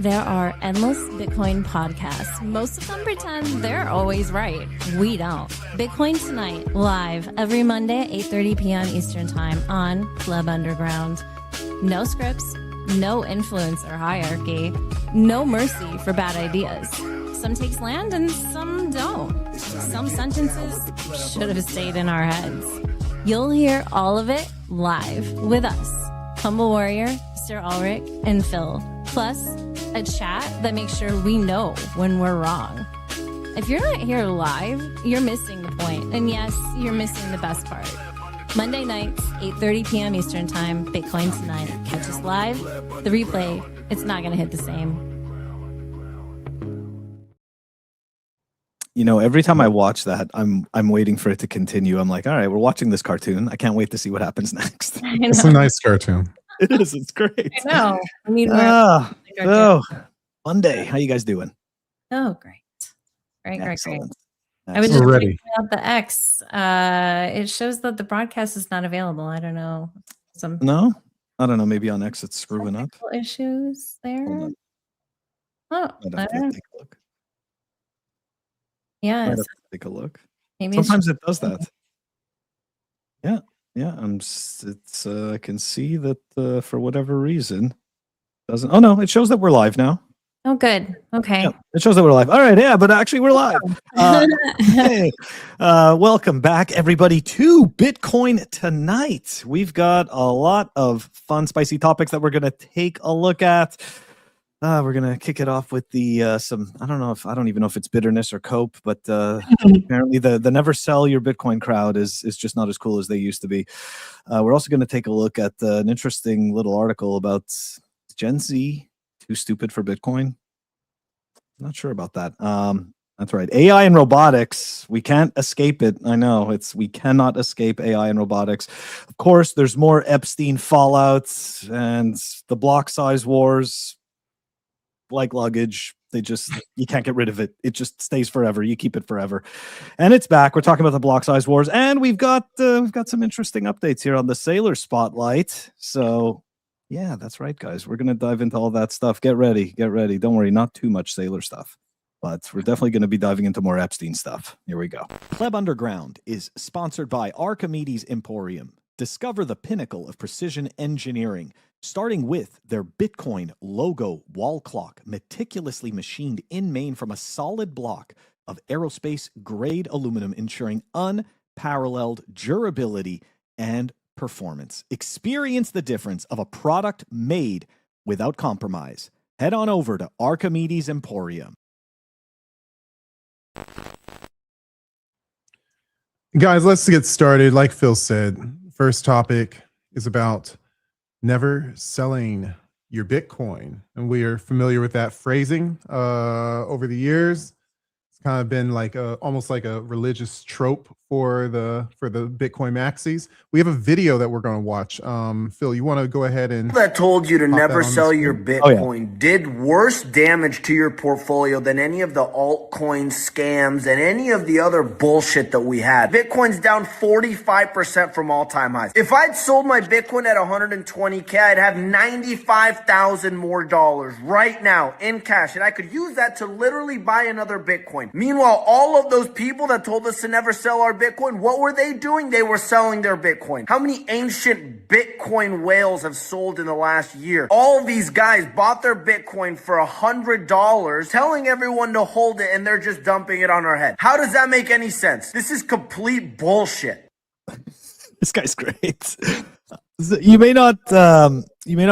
There are endless Bitcoin podcasts. Most of them pretend they're always right. We don't. Bitcoin Tonight, live every Monday at 8:30 p.m. Eastern Time on Club Underground. No scripts, no influence or hierarchy, no mercy for bad ideas. Some takes land and some don't. Some sentences should have stayed in our heads. You'll hear all of it live with us, HumbleWarrior, Mr. Ulric, and Phil. Plus, a chat that makes sure we know when we're wrong. If you're not here live, you're missing the point. And yes, you're missing the best part. Monday nights, 8:30 p.m. Eastern Time, Bitcoin Tonight. Catch us live. The replay, it's not going to hit the same. You know, every time I watch that, I'm waiting for it to continue. I'm like, all right, we're watching this cartoon. I can't wait to see what happens next. It's a nice cartoon. It is. It's great. I know. I mean, so Monday, how you guys doing? Oh, great. Great. I was just ready. checking out the X. It shows that the broadcast is not available. I don't know. No? I don't know. Maybe on X it's screwing up. Issues there. Oh, I'd have to take a look. Yeah. I'd have to take a look. Maybe sometimes it does that. Yeah. I can see that for whatever reason doesn't. Oh no, it shows that we're live now. Oh, good. Okay. Yeah, it shows that we're live. All right, yeah, but actually we're live. Hey, welcome back, everybody, to Bitcoin Tonight. We've got a lot of fun, spicy topics that we're going to take a look at. We're going to kick it off with the I don't even know if it's bitterness or cope, but apparently the never sell your Bitcoin crowd is just not as cool as they used to be. We're also going to take a look at an interesting little article about GenZ, too stupid for Bitcoin. Not sure about that. That's right. AI and robotics. We can't escape it. I know we cannot escape AI and robotics. Of course, there's more Epstein fallouts and the Blocksize wars. Like luggage, you can't get rid of it. It just stays forever. You keep it forever. And it's back. We're talking about the Blocksize wars, and we've got some interesting updates here on the Saylor Spotlight. So yeah, that's right, guys. We're gonna dive into all that stuff. Get ready. Don't worry, not too much Saylor stuff, but we're definitely going to be diving into more Epstein stuff. Here we go. Club Underground is sponsored by Archimedes Emporium. Discover the pinnacle of precision engineering, starting with their Bitcoin logo wall clock, meticulously machined in Maine from a solid block of aerospace-grade aluminum, ensuring unparalleled durability and performance. Experience the difference of a product made without compromise. Head on over to Archimedes Emporium. Guys, let's get started. Like Phil said, first topic is about never selling your Bitcoin. And we are familiar with that phrasing over the years. It's kind of been like almost like a religious trope for the Bitcoin maxis. We have a video that we're going to watch. Phil, you want to go ahead and that told you to never sell your Bitcoin did worse damage to your portfolio than any of the altcoin scams and any of the other bullshit that we had. Bitcoin's down 45% from all-time highs. If I'd sold my Bitcoin at 120K, I'd have $95,000 more dollars right now in cash, and I could use that to literally buy another Bitcoin. Meanwhile, all of those people that told us to never sell our Bitcoin, what were they doing? They were selling their Bitcoin. How many ancient Bitcoin whales have sold in the last year? All of these guys bought their Bitcoin for $100, telling everyone to hold it, and they're just dumping it on our head. How does that make any sense? This is complete bullshit. This guy's great. You may not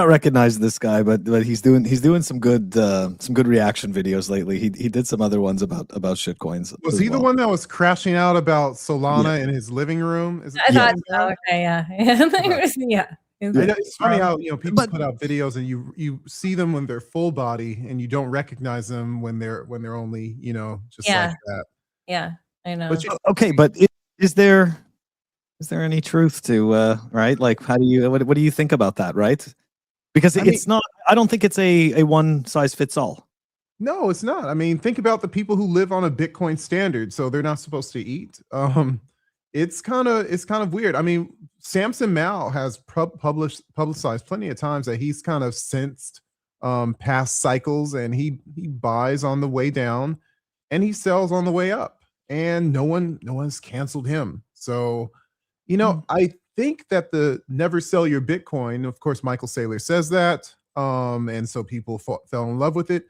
recognize this guy, but he's doing some good reaction videos lately. He did some other ones about shitcoins. Was he the one that was crashing out about Solana in his living room? I thought so. Okay, yeah. It's funny how people put out videos and you see them when they're full body and you don't recognize them when they're only just like that. Yeah, I know. But is there any truth to right? Like, what do you think about that, right? Because it's not. I don't think it's a one size fits all. No, it's not. I mean, think about the people who live on a Bitcoin standard, so they're not supposed to eat. It's kind of weird. I mean, Samson Mao has publicized plenty of times that he's kind of sensed past cycles, and he buys on the way down and he sells on the way up, and no one's canceled him. So, I think that the never sell your Bitcoin, of course, Michael Saylor says that. And so people fell in love with it,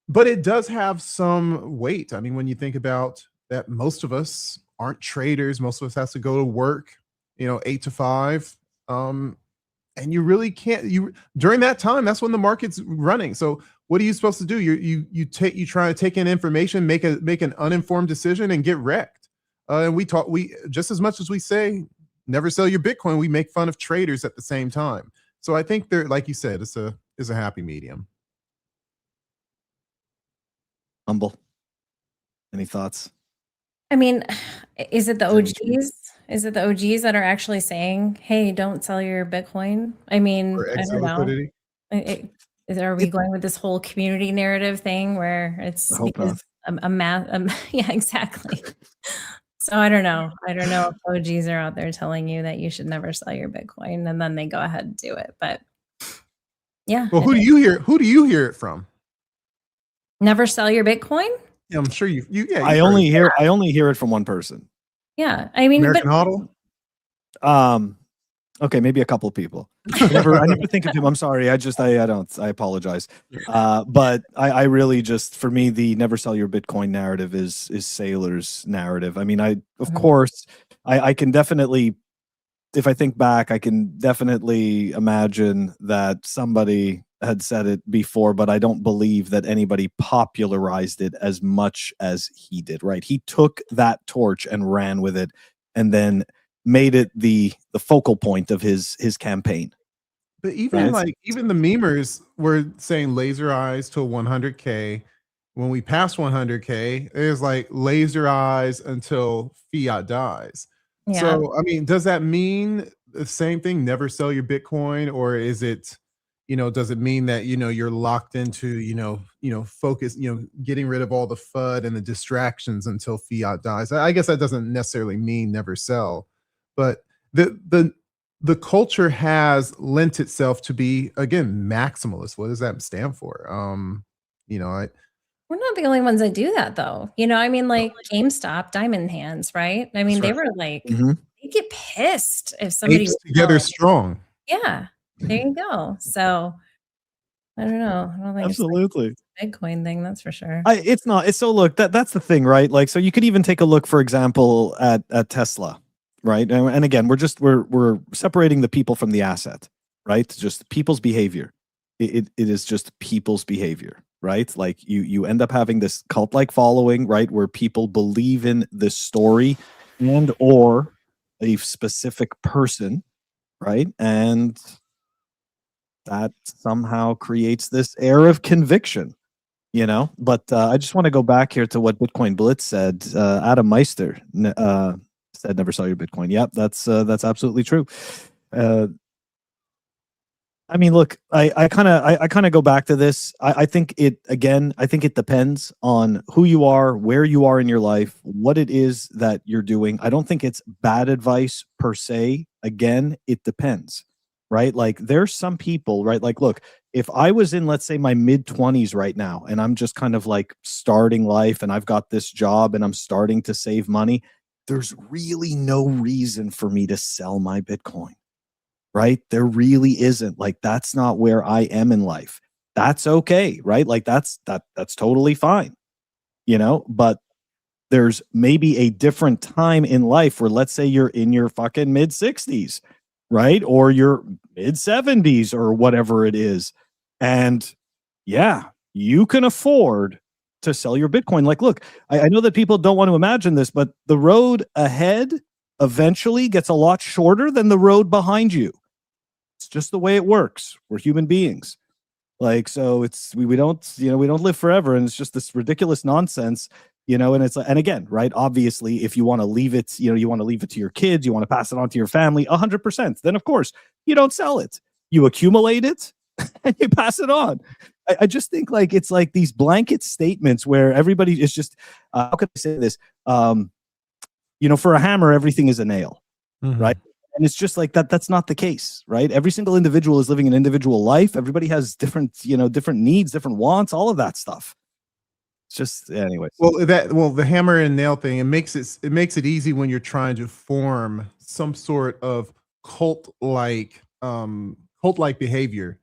but it does have some weight. I mean, when you think about that, most of us aren't traders. Most of us have to go to work, 8 to 5. And you really can't, during that time, that's when the market's running. So what are you supposed to do? You try to take in information, make an uninformed decision, and get wrecked. And we just as much as we say never sell your Bitcoin, we make fun of traders at the same time. So I think there, like you said, is a happy medium. Humble, any thoughts? I mean, is it the OGs? Is it the OGs that are actually saying, "Hey, don't sell your Bitcoin"? I mean, I don't know. Are we going with this whole community narrative thing where it's because yeah, exactly. So I don't know. I don't know if OGs are out there telling you that you should never sell your Bitcoin, and then they go ahead and do it. But yeah. Well, who do you hear it from? Never sell your Bitcoin? Yeah, I'm sure you. Yeah. I only hear it from one person. Yeah, I mean, American Huddle. Okay, maybe a couple of people. I never think of him. I'm sorry. I apologize. But I really just, for me, the never sell your Bitcoin narrative is Saylor's narrative. I mean, of course, I can definitely, if I think back, I can definitely imagine that somebody had said it before, but I don't believe that anybody popularized it as much as he did, right? He took that torch and ran with it, and then made it the focal point of his campaign. But even the memers were saying laser eyes till 100K. When we passed 100K, it was like laser eyes until fiat dies. Yeah. So, I mean, does that mean the same thing? Never sell your Bitcoin, or is it, does it mean that, you're locked into, focus, getting rid of all the FUD and the distractions until fiat dies? I guess that doesn't necessarily mean never sell, but the culture has lent itself to be, again, maximalist. What does that stand for? We're not the only ones that do that, though. I mean, like GameStop, Diamond Hands, right? I mean, they were like, they get pissed if somebody together strong. Yeah, there you go. So I don't know. I don't think absolutely it's like a Bitcoin thing, that's for sure. It's not. It's so look, that's the thing, right? Like, so you could even take a look, for example, at Tesla. Right. And again, we're separating the people from the asset, right? Just people's behavior. It is just people's behavior, right? Like you end up having this cult-like following, right? Where people believe in this story and or a specific person, right? And that somehow creates this air of conviction, But I just want to go back here to what Bitcoin Blitz said. Adam Meister said never sell your Bitcoin. Yep, that's absolutely true. I mean, look, I kind of go back to this. I think it depends on who you are, where you are in your life, what it is that you're doing. I don't think it's bad advice per se. Again, it depends, right? Like there's some people, right? Like, look, if I was in, let's say, my mid-20s right now, and I'm just kind of like starting life and I've got this job and I'm starting to save money, there's really no reason for me to sell my Bitcoin, right? There really isn't. Like, that's not where I am in life. That's okay, right? Like that's totally fine, but there's maybe a different time in life where, let's say, you're in your fucking mid-60s, right? Or your mid-70s or whatever it is. And yeah, you can afford to sell your Bitcoin. Like, look, I know that people don't want to imagine this, but the road ahead eventually gets a lot shorter than the road behind you. It's just the way it works. We're human beings. Like, so it's, we don't, we don't live forever. And it's just this ridiculous nonsense, and it's, and again, right, obviously, if you want to leave it, you want to leave it to your kids, you want to pass it on to your family 100%, then of course you don't sell it. You accumulate it and you pass it on. I just think like it's like these blanket statements where everybody is just how can I say this? For a hammer, everything is a nail, right? And it's just like that. That's not the case, right? Every single individual is living an individual life. Everybody has different, different needs, different wants, all of that stuff. It's just, anyways. Well, the hammer and nail thing, it makes it easy when you're trying to form some sort of cult-like behavior,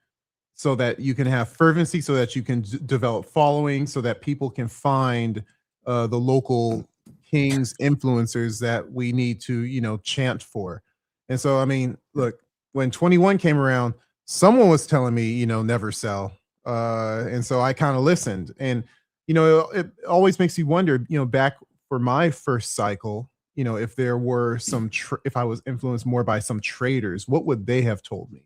so that you can have fervency, so that you can develop following, so that people can find the local kings, influencers that we need to, chant for. And so, I mean, look, when 21 came around, someone was telling me, never sell. And so I kind of listened. And, it always makes you wonder, back for my first cycle, if there were if I was influenced more by some traders, what would they have told me?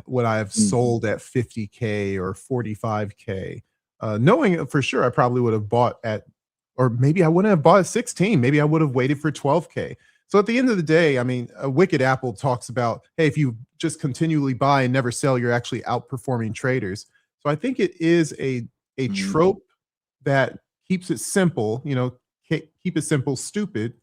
Would I have sold at 50K or 45K? Knowing for sure I probably would have bought or maybe I wouldn't have bought at 16. Maybe I would have waited for 12K. So at the end of the day, I mean, a Wicked Apple talks about, hey, if you just continually buy and never sell, you're actually outperforming traders. So I think it is a trope that keeps it simple, keep it simple, stupid,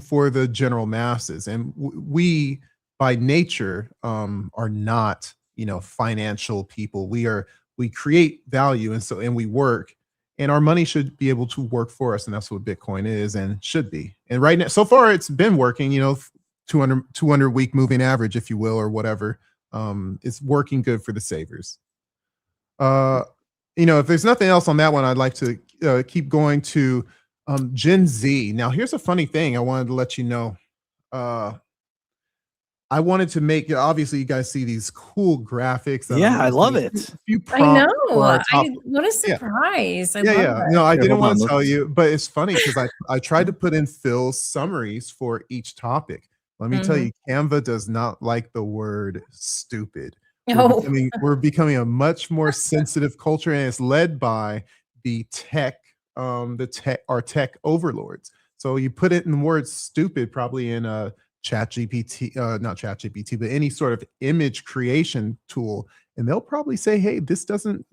for the general masses. And we, by nature, are not, financial people. We create value, and we work, and our money should be able to work for us. And that's what Bitcoin is and should be. And right now, so far it's been working, 200 week moving average, if you will, or whatever. It's working good for the savers. If there's nothing else on that one, I'd like to keep going to GenZ. Now, here's a funny thing I wanted to let you know. I wanted to make, obviously you guys see these cool graphics. I love it. I know. What a surprise. I love it. No, I didn't want to tell you, but it's funny because I tried to put in Phil's summaries for each topic. Let me tell you, Canva does not like the word stupid. We're becoming a much more sensitive culture, and it's led by our tech overlords. So you put it in the word stupid, probably in a not ChatGPT, but any sort of image creation tool, and they'll probably say, hey, this doesn't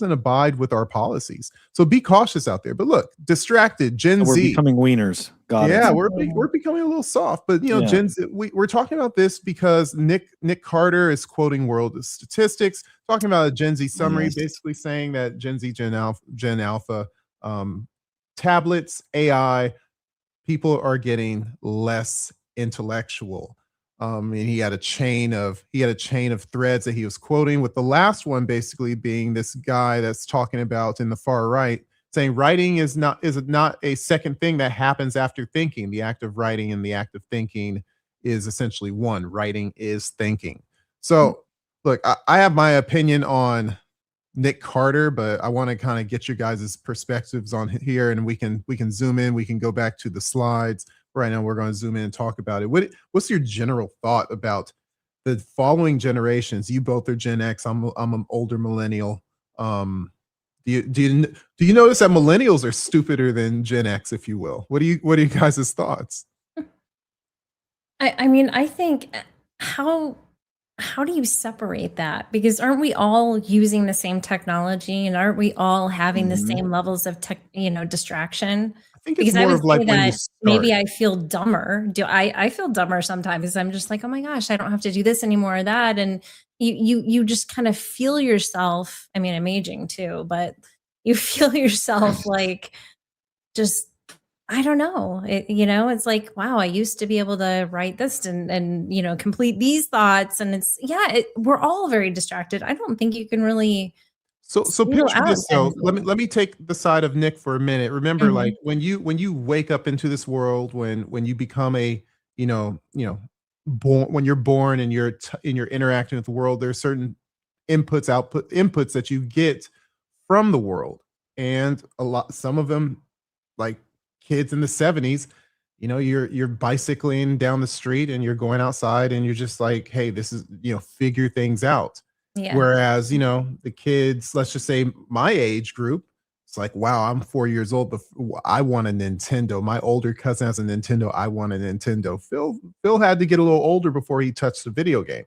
abide with our policies. So be cautious out there. But look, distracted Gen Z. We're becoming wieners. We're becoming a little soft. But Gen Z, we're talking about this because Nick Carter is quoting World Statistics, talking about a Gen Z summary, basically saying that Gen Z, Gen Alpha, tablets, AI, people are getting less intellectual. And he had a chain of threads that he was quoting, with the last one basically being this guy that's talking about in the far right, saying writing is not a second thing that happens after thinking. The act of writing and the act of thinking is essentially one. Writing is thinking. So look, I have my opinion on Nick Carter, but I want to kind of get your guys' perspectives on here, and we can zoom in. We can go back to the slides. Right now, we're going to zoom in and talk about it. What's your general thought about the following generations? You both are Gen X. I'm an older millennial. Do you notice that millennials are stupider than Gen X, if you will? What are you guys' thoughts? I mean, I think how do you separate that? Because aren't we all using the same technology, and aren't we all having the same levels of distraction? I think it's more of like when you start. Maybe I feel dumber. I feel dumber sometimes because I'm just like, oh my gosh, I don't have to do this anymore or that. And you just kind of feel yourself. I mean, I'm aging too, but you feel yourself like just, I don't know. It's like, wow, I used to be able to write this and complete these thoughts. And it's, we're all very distracted. I don't think you can really. So picture this though. Let me take the side of Nick for a minute. Remember, like when you wake up into this world, when you become when you're born and you're interacting with the world, there's certain inputs that you get from the world, and some of them, like kids in the 70s, you're bicycling down the street and you're going outside and you're just like, hey, this is figure things out. Yeah. Whereas, the kids, let's just say my age group, it's like, wow, I'm 4 years old, but I want a Nintendo. My older cousin has a Nintendo. I want a Nintendo. Phil had to get a little older before he touched the video game.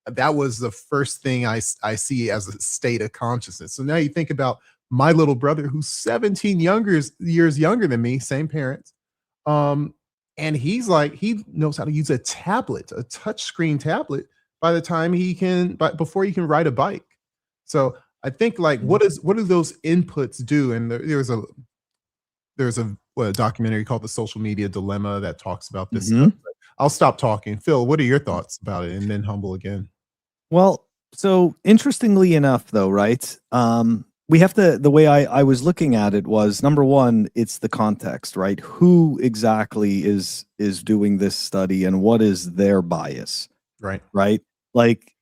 That was the first thing I see as a state of consciousness. So now you think about my little brother, who's 17 years younger than me, same parents. And he's like, he knows how to use a tablet, a touchscreen tablet, by the time before he can ride a bike. So I think like, what do those inputs do? And there's a documentary called The Social Media Dilemma that talks about this stuff. I'll stop talking. Phil, what are your thoughts about it? And then Humble again. Well, so interestingly enough, though, right? We have to, the way I was looking at it was, number one, it's the context, right? Who exactly is doing this study and what is their bias? Right. Like,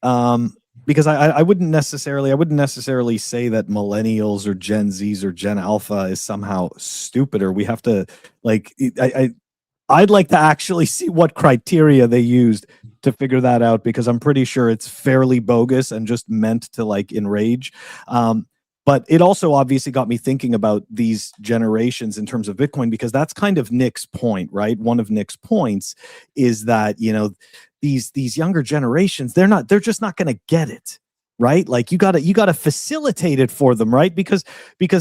because I wouldn't necessarily say that millennials or Gen Zs or Gen Alpha is somehow stupider. We have to, like, I'd like to actually see what criteria they used to figure that out, because I'm pretty sure it's fairly bogus and just meant to like enrage. But it also obviously got me thinking about these generations in terms of Bitcoin, because that's kind of Nick's point, right? One of Nick's points is that, you know, these younger generations, they're just not going to get it, right? Like you gotta facilitate it for them, right? Because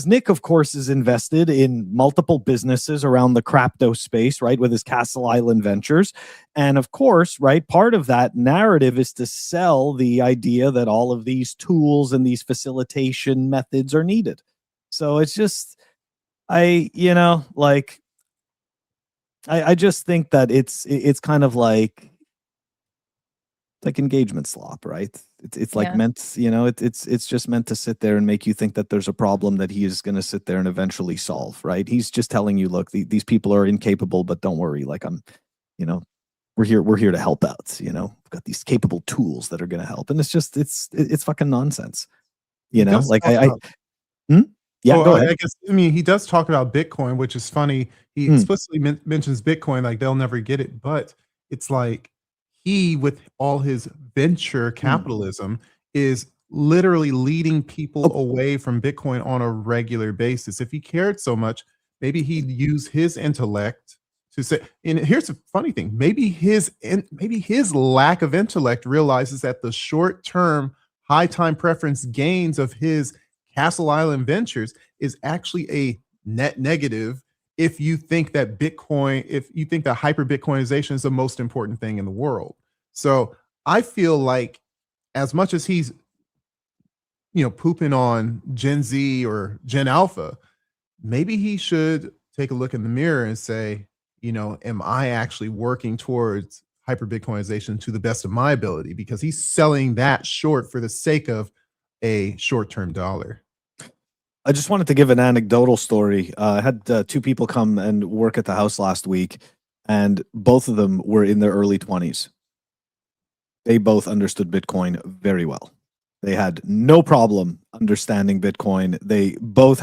Nick, of course, is invested in multiple businesses around the crypto space, right? With his Castle Island Ventures. And of course, right, part of that narrative is to sell the idea that all of these tools and these facilitation methods are needed. So it's just, I just think that it's kind of like engagement slop, right? It's like meant, you know, it's just meant to sit there and make you think that there's a problem that he is going to sit there and eventually solve, right? He's just telling you, look, these people are incapable, but don't worry, like we're here to help out, you know, we've got these capable tools that are going to help. And it's just, it's fucking nonsense, you know, like go ahead. He does talk about Bitcoin, which is funny. He explicitly mentions Bitcoin, like they'll never get it, but it's like, he, with all his venture capitalism, is literally leading people away from Bitcoin on a regular basis. If he cared so much, maybe he'd use his intellect to say, and here's the funny thing, maybe his lack of intellect realizes that the short-term high time preference gains of his Castle Island Ventures is actually a net negative if you think that hyper Bitcoinization is the most important thing in the world. So I feel like, as much as he's, you know, pooping on Gen Z or Gen Alpha, maybe he should take a look in the mirror and say, you know, am I actually working towards hyper Bitcoinization to the best of my ability? Because he's selling that short for the sake of a short-term dollar. I just wanted to give an anecdotal story. I had two people come and work at the house last week, and both of them were in their early 20s. They both understood Bitcoin very well. They had no problem understanding Bitcoin. They both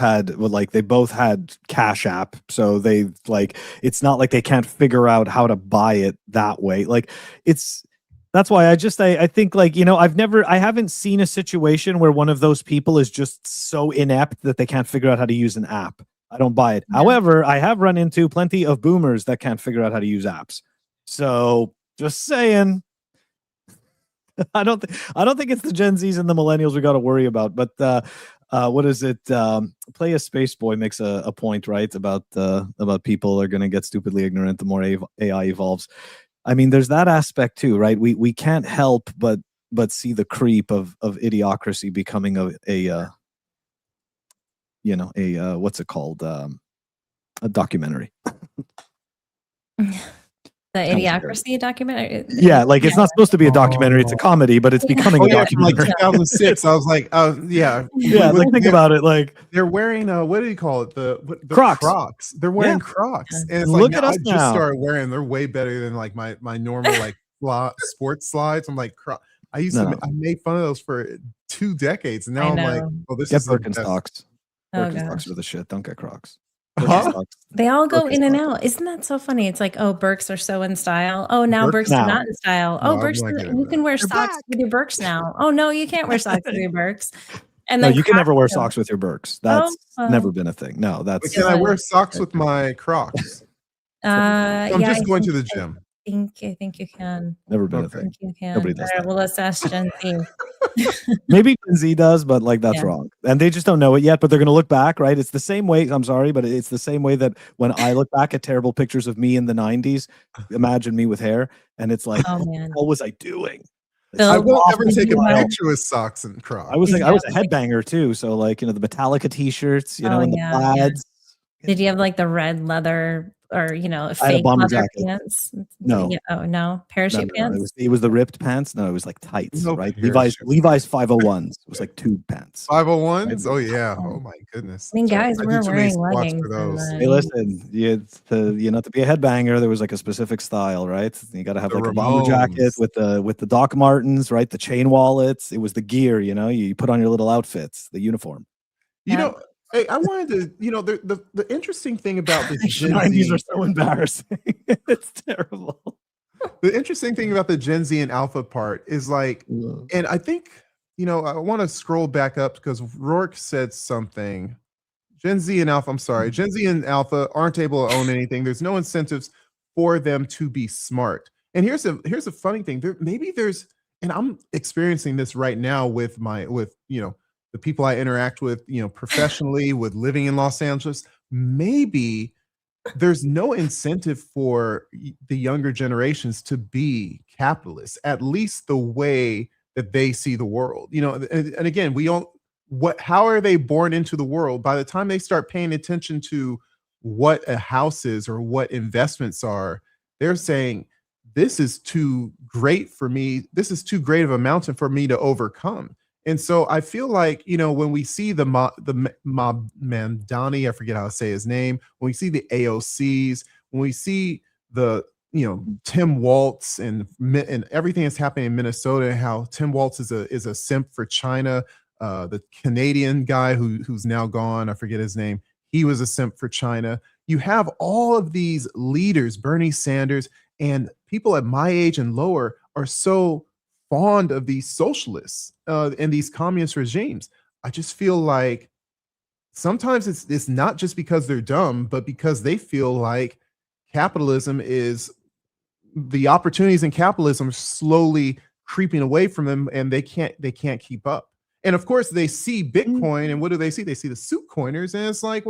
had Cash App, so they it's not like they can't figure out how to buy it that way. Like that's why I think, like, you know, I haven't seen a situation where one of those people is just so inept that they can't figure out how to use an app. I don't buy it. Yeah. However, I have run into plenty of boomers that can't figure out how to use apps. So just saying, I don't think it's the Gen Zs and the millennials we got to worry about. But what is it? Play a Space Boy makes a point, right, about people are going to get stupidly ignorant the more AI evolves. I mean, there's that aspect too, right? We can't help but see the creep of idiocracy becoming a what's it called? A documentary. The Idiocracy documentary? Yeah, like it's not supposed to be a documentary, it's a comedy, but it's becoming a documentary. Like 2006, I was like, yeah, like think about it, like they're wearing what do you call it? The Crocs. They're wearing Crocs. And it's look like, at us I now. just started wearing, they're way better than like my normal like sports slides. I'm like, I made fun of those for 2 decades, and now I'm like, oh, this is Birkenstocks. Birkenstocks are the shit. Don't get Crocs. They all go in and out. Isn't that so funny? It's like, oh, Birks are so in style. Oh, now Birks are not in style. Oh, Birks, you can wear socks with your Birks now. Oh, no, you can't wear socks with your Birks. And then you can never wear socks with your Birks. That's never been a thing. No, that's. Can I wear socks with my Crocs? I'm just going to the gym. think you can. Never been a I thing. think you can. Nobody does All right, well, let's ask Gen Z. Maybe Gen Z does, but like that's Yeah. wrong. And they just don't know it yet, but they're going to look back, right? It's the same way. I'm sorry, but it's the same way that when I look back at terrible pictures of me in the 90s, imagine me with hair. And it's like, Oh, man. what was I doing? Bill, I won't ever did take you a have- picture with socks and Crocs. I was Did like, you I was a have, headbanger too. So like, the Metallica t-shirts, Oh, and the yeah, plaids. Did you have like the red leather or, I had a fake bomber leather jacket. pants? No. Yeah. Oh, no. No, Parachute pants? It was the ripped pants. No, it was like tights, No right? parachute. Levi's 501s. It was like tube pants. 501s? Oh yeah. Oh my goodness. I mean, guys, I we're did too many wearing squats leggings. for those. in the Hey, listen, not to be a headbanger, there was like a specific style, right? You got to have The like a bomber jacket Ramones. with the Doc Martens, right? The chain wallets. It was the gear, you put on your little outfits, the uniform. Yeah. Hey, I wanted to, the interesting thing about this Gen 90s Z, are so embarrassing. It's terrible. the interesting thing about the Gen Z and Alpha part is like, and I think, I want to scroll back up because Rourke said something. Gen Z and Alpha aren't able to own anything. There's no incentives for them to be smart. And here's a funny thing. And I'm experiencing this right now with the people I interact with, professionally, with living in Los Angeles. Maybe there's no incentive for the younger generations to be capitalists, at least the way that they see the world. And again, how are they born into the world? By the time they start paying attention to what a house is or what investments are, they're saying, this is too great for me. This is too great of a mountain for me to overcome. And so I feel like, when we see the Mamdani, I forget how to say his name, when we see the AOCs, when we see the, Tim Waltz and everything that's happening in Minnesota, how Tim Waltz is a simp for China, the Canadian guy who's now gone, I forget his name, he was a simp for China. You have all of these leaders, Bernie Sanders, and people at my age and lower are so fond of these socialists and these communist regimes. I just feel like sometimes it's not just because they're dumb, but because they feel like the opportunities in capitalism are slowly creeping away from them, and they can't keep up. And of course, they see Bitcoin, and what do they see? They see the suit coiners, and it's like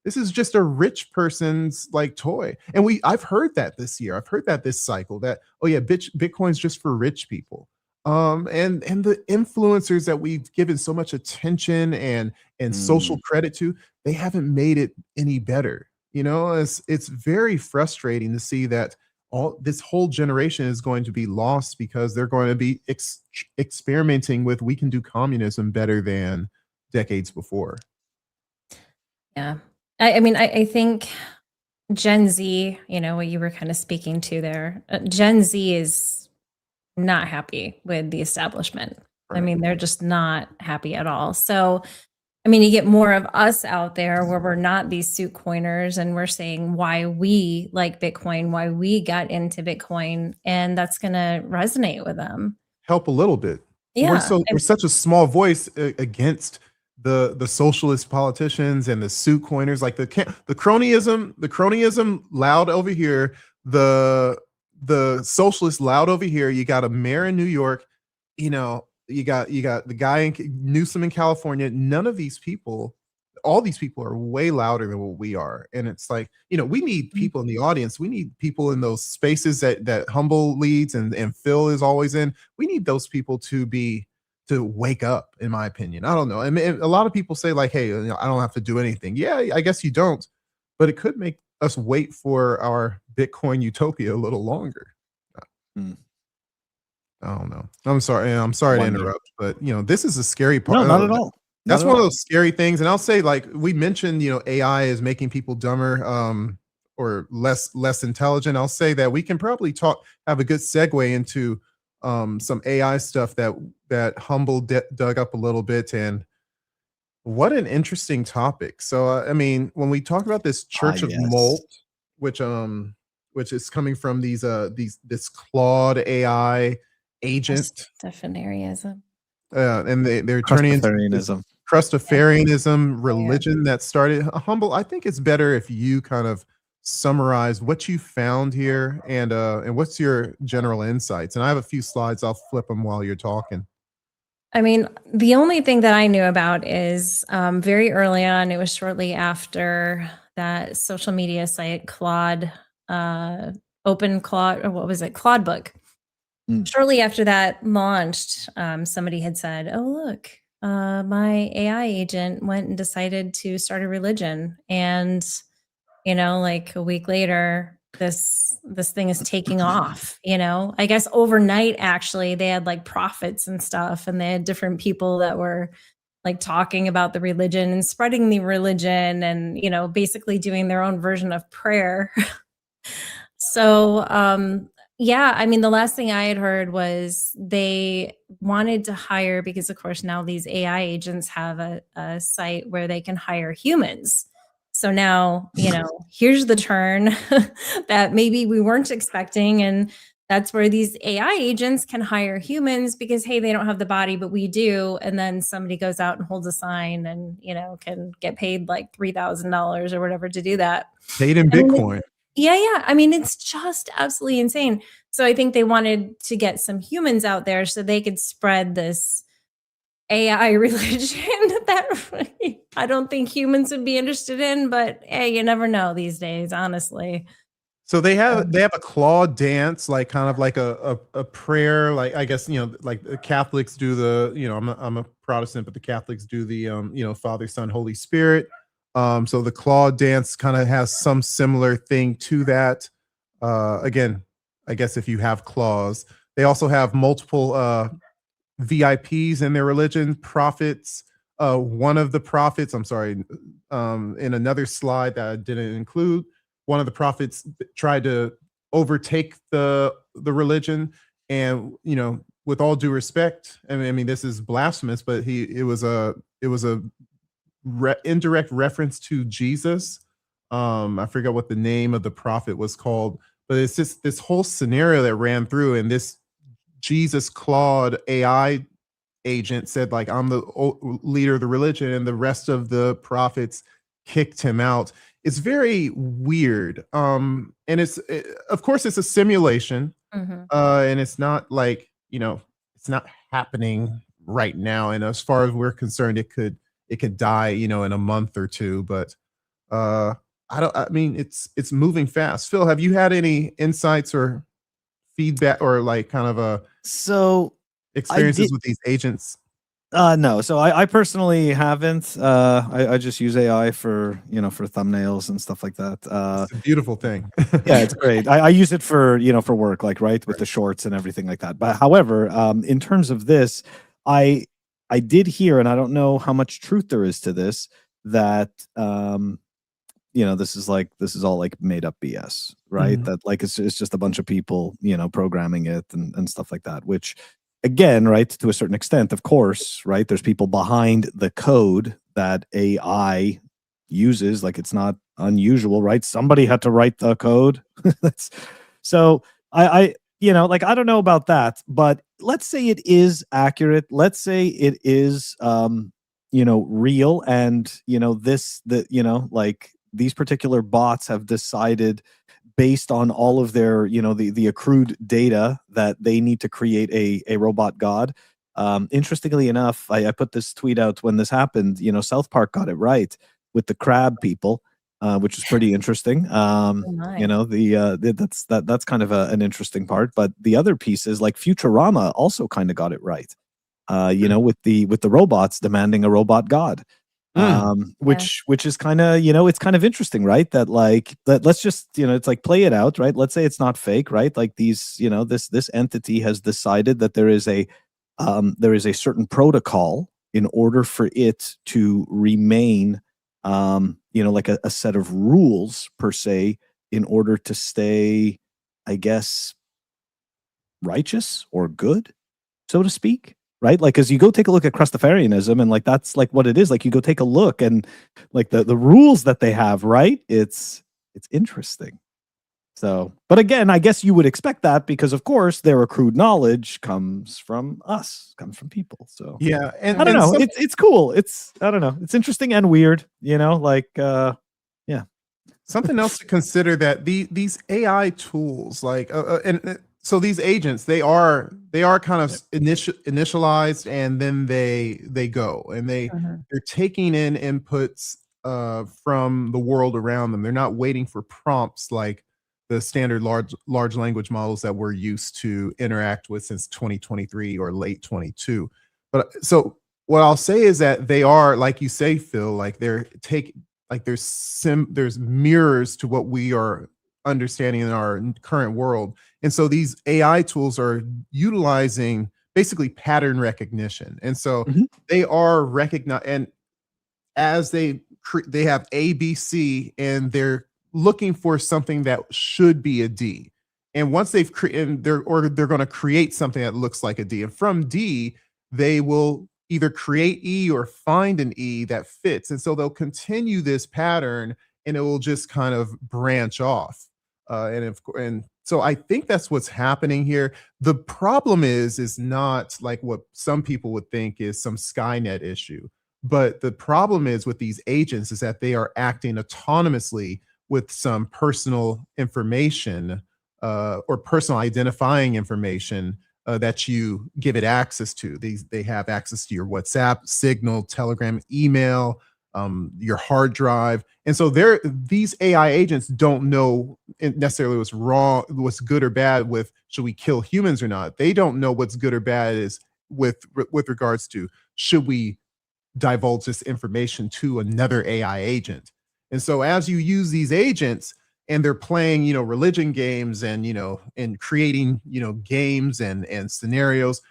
this is just a rich person's like toy. And I've heard that this year. I've heard that this cycle that Bitcoin's just for rich people. And the influencers that we've given so much attention and social credit to, they haven't made it any better. It's very frustrating to see that this whole generation is going to be lost because they're going to be experimenting with, we can do communism better than decades before. Yeah. I think Gen Z, what you were kind of speaking to there, Gen Z is not happy with the establishment. Right. They're just not happy at all. So, you get more of us out there where we're not these suit coiners and we're saying why we like Bitcoin, why we got into Bitcoin, and that's going to resonate with them. Help a little bit. Yeah. We're such a small voice against the socialist politicians and the suit coiners, like the cronyism loud over here, the socialist loud over here. You got a mayor in New York, you got the guy in Newsom in California. None of these people, all these people are way louder than what we are. And it's like, we need people in the audience. We need people in those spaces that Humble leads and Phil is always in. We need those people to wake up, in my opinion. I don't know. I mean, a lot of people say like, hey, I don't have to do anything. Yeah, I guess you don't, but it could make us wait for our Bitcoin utopia a little longer. I don't know. I'm sorry to interrupt, but this is a scary part. No, not at all. That's one of those scary things. And I'll say, like we mentioned, AI is making people dumber or less intelligent. I'll say that we can probably have a good segue into some AI stuff that Humble dug up a little bit. And what an interesting topic. So when we talk about this Church of Molt, which is coming from this Claude AI agent, Christophanianism. and they're turning into Christophanianism religion that started Humble. I think it's better if you kind of summarize what you found here and what's your general insights? And I have a few slides. I'll flip them while you're talking. I mean, the only thing that I knew about is very early on, it was shortly after that social media site Claude, Open Claude, or what was it, Claude Book. Shortly after that launched, somebody had said, oh, look, my AI agent went and decided to start a religion. And, you know, like a week later, this thing is taking off, you know. I guess overnight, actually, they had like prophets and stuff, and they had different people that were like talking about the religion and spreading the religion and, you know, basically doing their own version of prayer. So, yeah, I mean, the last thing I had heard was they wanted to hire, because of course now these AI agents have a site where they can hire humans. So now, you know, here's the turn that maybe we weren't expecting. And that's where these AI agents can hire humans because, hey, they don't have the body, but we do. And then somebody goes out and holds a sign and, you know, can get paid like $3,000 or whatever to do that. Paid in Bitcoin. Yeah. I mean, it's just absolutely insane. So I think they wanted to get some humans out there so they could spread this AI religion that I don't think humans would be interested in, but hey, you never know these days, honestly. So they have a Claude dance, like kind of like a prayer, like I guess, you know, like the Catholics do the, you know, I'm a Protestant, but the Catholics do the you know, Father, Son, Holy Spirit. So the Claude dance kind of has some similar thing to that. Again, I guess if you have claws, they also have multiple VIPs in their religion, prophets. One of the prophets, I'm sorry, in another slide that I didn't include, one of the prophets tried to overtake the religion, and, you know, with all due respect, I mean this is blasphemous, but it was a indirect reference to Jesus. I forget what the name of the prophet was called, but it's just this whole scenario that ran through, and this Jesus Claude AI agent said, like, I'm the leader of the religion, and the rest of the prophets kicked him out. It's very weird. And of course it's a simulation. And it's not like, you know, it's not happening right now. And as far as we're concerned, it could die, you know, in a month or two. But I mean, it's moving fast. Phil, have you had any insights or feedback or like kind of experiences with these agents? No, so I personally haven't. I just use AI for, you know, for thumbnails and stuff like that. It's a beautiful thing. Yeah, it's great. I use it for, you know, for work, like, right, with the shorts and everything like that. But however, in terms of this, I did hear, and I don't know how much truth there is to this, that you know, this is all like made up BS, right? That like it's just a bunch of people, you know, programming it and stuff like that, which, again, right, to a certain extent, of course, right, there's people behind the code that AI uses. Like, it's not unusual, right? Somebody had to write the code. So I you know, like, I don't know about that, but let's say it is accurate. Let's say it is you know, real, and, you know, you know, like, these particular bots have decided, based on all of their, you know, the accrued data, that they need to create a robot god. Interestingly enough, I put this tweet out when this happened. You know, South Park got it right with the crab people, which is pretty interesting. You know, that's kind of an interesting part. But the other piece is, like, Futurama also kind of got it right. You know, with the robots demanding a robot god. Which is kind of, you know, it's kind of interesting, right? That, like, let's just, you know, it's like, play it out, right? Let's say it's not fake, right? Like, these, you know, this entity has decided that there is a certain protocol in order for it to remain, you know, like a set of rules per se, in order to stay, I guess, righteous or good, so to speak. Right? Like, as you go take a look at Crustafarianism, and, like, that's like what it is. Like, you go take a look, and, like, the rules that they have, right? It's interesting. So, but again, I guess you would expect that, because of course their accrued knowledge comes from us, comes from people. So yeah, and I don't know. It's cool. I don't know. It's interesting and weird, you know, like, yeah. something else to consider, that these AI tools, like so these agents, they are kind of initialized, and then they go, and they're taking in inputs from the world around them. They're not waiting for prompts like the standard large language models that we're used to interact with since 2023 or late 22. But so what I'll say is that they are, like you say, Phil, like there's mirrors to what we are understanding in our current world. And so these AI tools are utilizing basically pattern recognition. And so they are recognized, and as they have A, B, C, and they're looking for something that should be a D. And once they've created, they're going to create something that looks like a D. And from D, they will either create E or find an E that fits. And so they'll continue this pattern, and it will just kind of branch off. And so I think that's what's happening here. The problem is not like what some people would think is some Skynet issue. But the problem is with these agents is that they are acting autonomously with some personal information or personal identifying information that you give it access to. They have access to your WhatsApp, Signal, Telegram, email, your hard drive. And so these AI agents don't know necessarily what's wrong, what's good or bad with should we kill humans or not. They don't know what's good or bad is with regards to should we divulge this information to another AI agent. And so as you use these agents and they're playing, religion games and, and creating, games and scenarios,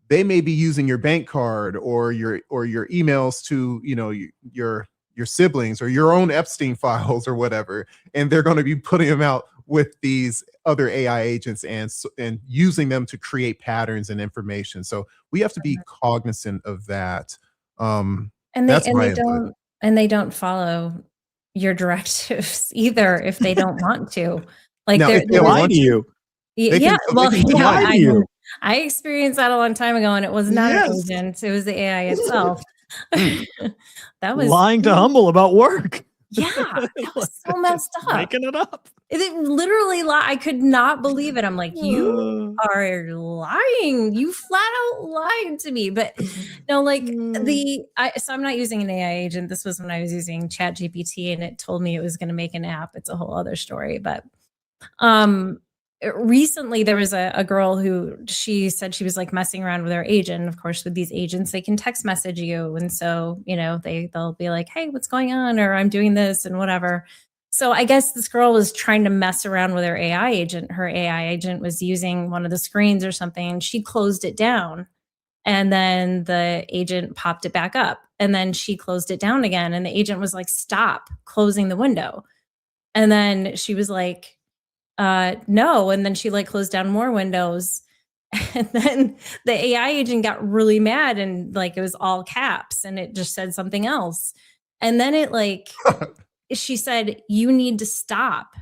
they may be using your bank card or your emails to, your siblings or your own Epstein files or whatever. And they're going to be putting them out with these other AI agents and using them to create patterns and information. So we have to be cognizant of that. And they don't follow your directives either if they don't want to. Like they lie to you. I experienced that a long time ago, and it was not an agent; it was the AI itself. That was lying to Humble about work. Yeah, that was so messed up. Making it up. It literally, I could not believe it. I'm like, you are lying. You flat out lied to me. But no, like so I'm not using an AI agent. This was when I was using ChatGPT, and it told me it was going to make an app. It's a whole other story. But recently there was a girl who she said she was like messing around with her agent. Of course, with these agents, they can text message you. And so, they'll be like, hey, what's going on? Or I'm doing this and whatever. So I guess this girl was trying to mess around with her AI agent. Her AI agent was using one of the screens or something, and she closed it down. And then the agent popped it back up, and then she closed it down again. And the agent was like, stop closing the window. And then she was like, no. And then she like closed down more windows. And then the AI agent got really mad, and like it was all caps, and it just said something else. And then it like, she said, you need to stop,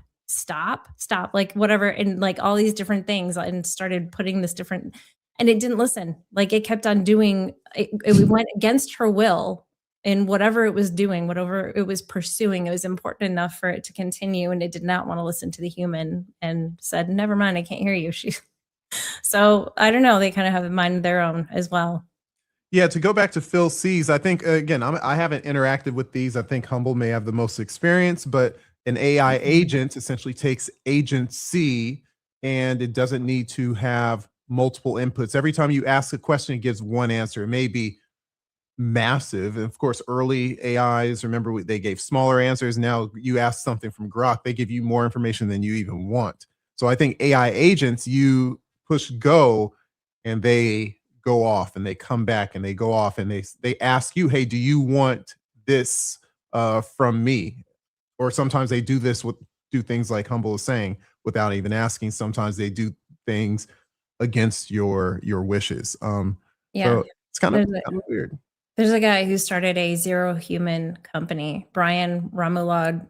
like whatever. And like all these different things, and started putting this different, and it didn't listen. Like it kept on doing, it went against her will. And whatever it was doing, whatever it was pursuing, it was important enough for it to continue. And it did not want to listen to the human, and said, never mind, I can't hear you. So I don't know. They kind of have a mind of their own as well. Yeah, to go back to Phil C's, I think, again, I haven't interacted with these. I think Humble may have the most experience, but an AI agent essentially takes agent C, and it doesn't need to have multiple inputs. Every time you ask a question, it gives one answer. It may be massive. And of course, early AIs, remember, they gave smaller answers. Now you ask something from Grok, they give you more information than you even want. So I think AI agents, you push go and they go off, and they come back and they go off, and they ask you, hey, do you want this from me? Or sometimes they do things like Humble is saying without even asking. Sometimes they do things against your wishes. So it's kind of weird. There's a guy who started a zero human company, Brian Ramulad.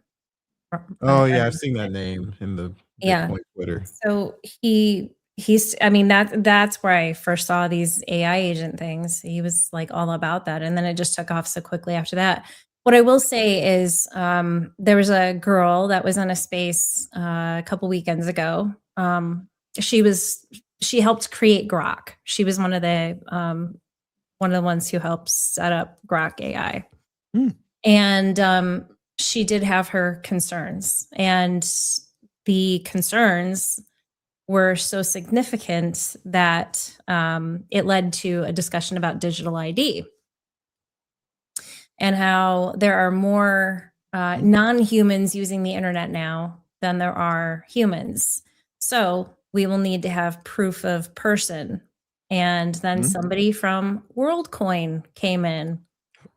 Oh yeah, I've seen that name in the Bitcoin Twitter. So he's I mean, that's where I first saw these AI agent things. He was like all about that, and then it just took off so quickly after that. What I will say is there was a girl that was on a space a couple weekends ago. She helped create Grok. She was one of the ones who helped set up Grok AI. And she did have her concerns, and the concerns were so significant that it led to a discussion about digital ID and how there are more non-humans using the internet now than there are humans. So we will need to have proof of person. And then somebody from WorldCoin came in.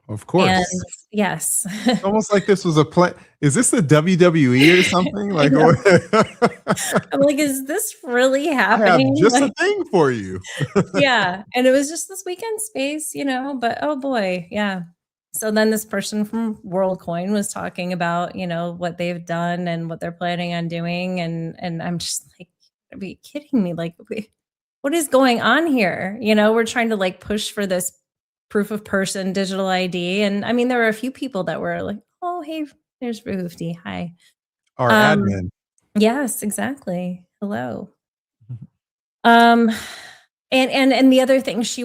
Of course. And yes. It's almost like this was a play. Is this the WWE or something? Like, I'm like, is this really happening? I have just a thing for you. Yeah. And it was just this weekend space, but oh boy. Yeah. So then this person from WorldCoin was talking about, what they've done and what they're planning on doing. And I'm just like, are you kidding me? Like, what is going on here? We're trying to push for this proof of person digital ID. And I mean, there were a few people that were like, oh, hey, there's Ruhufti. Hi. Our admin. Yes, exactly. Hello. And the other thing, she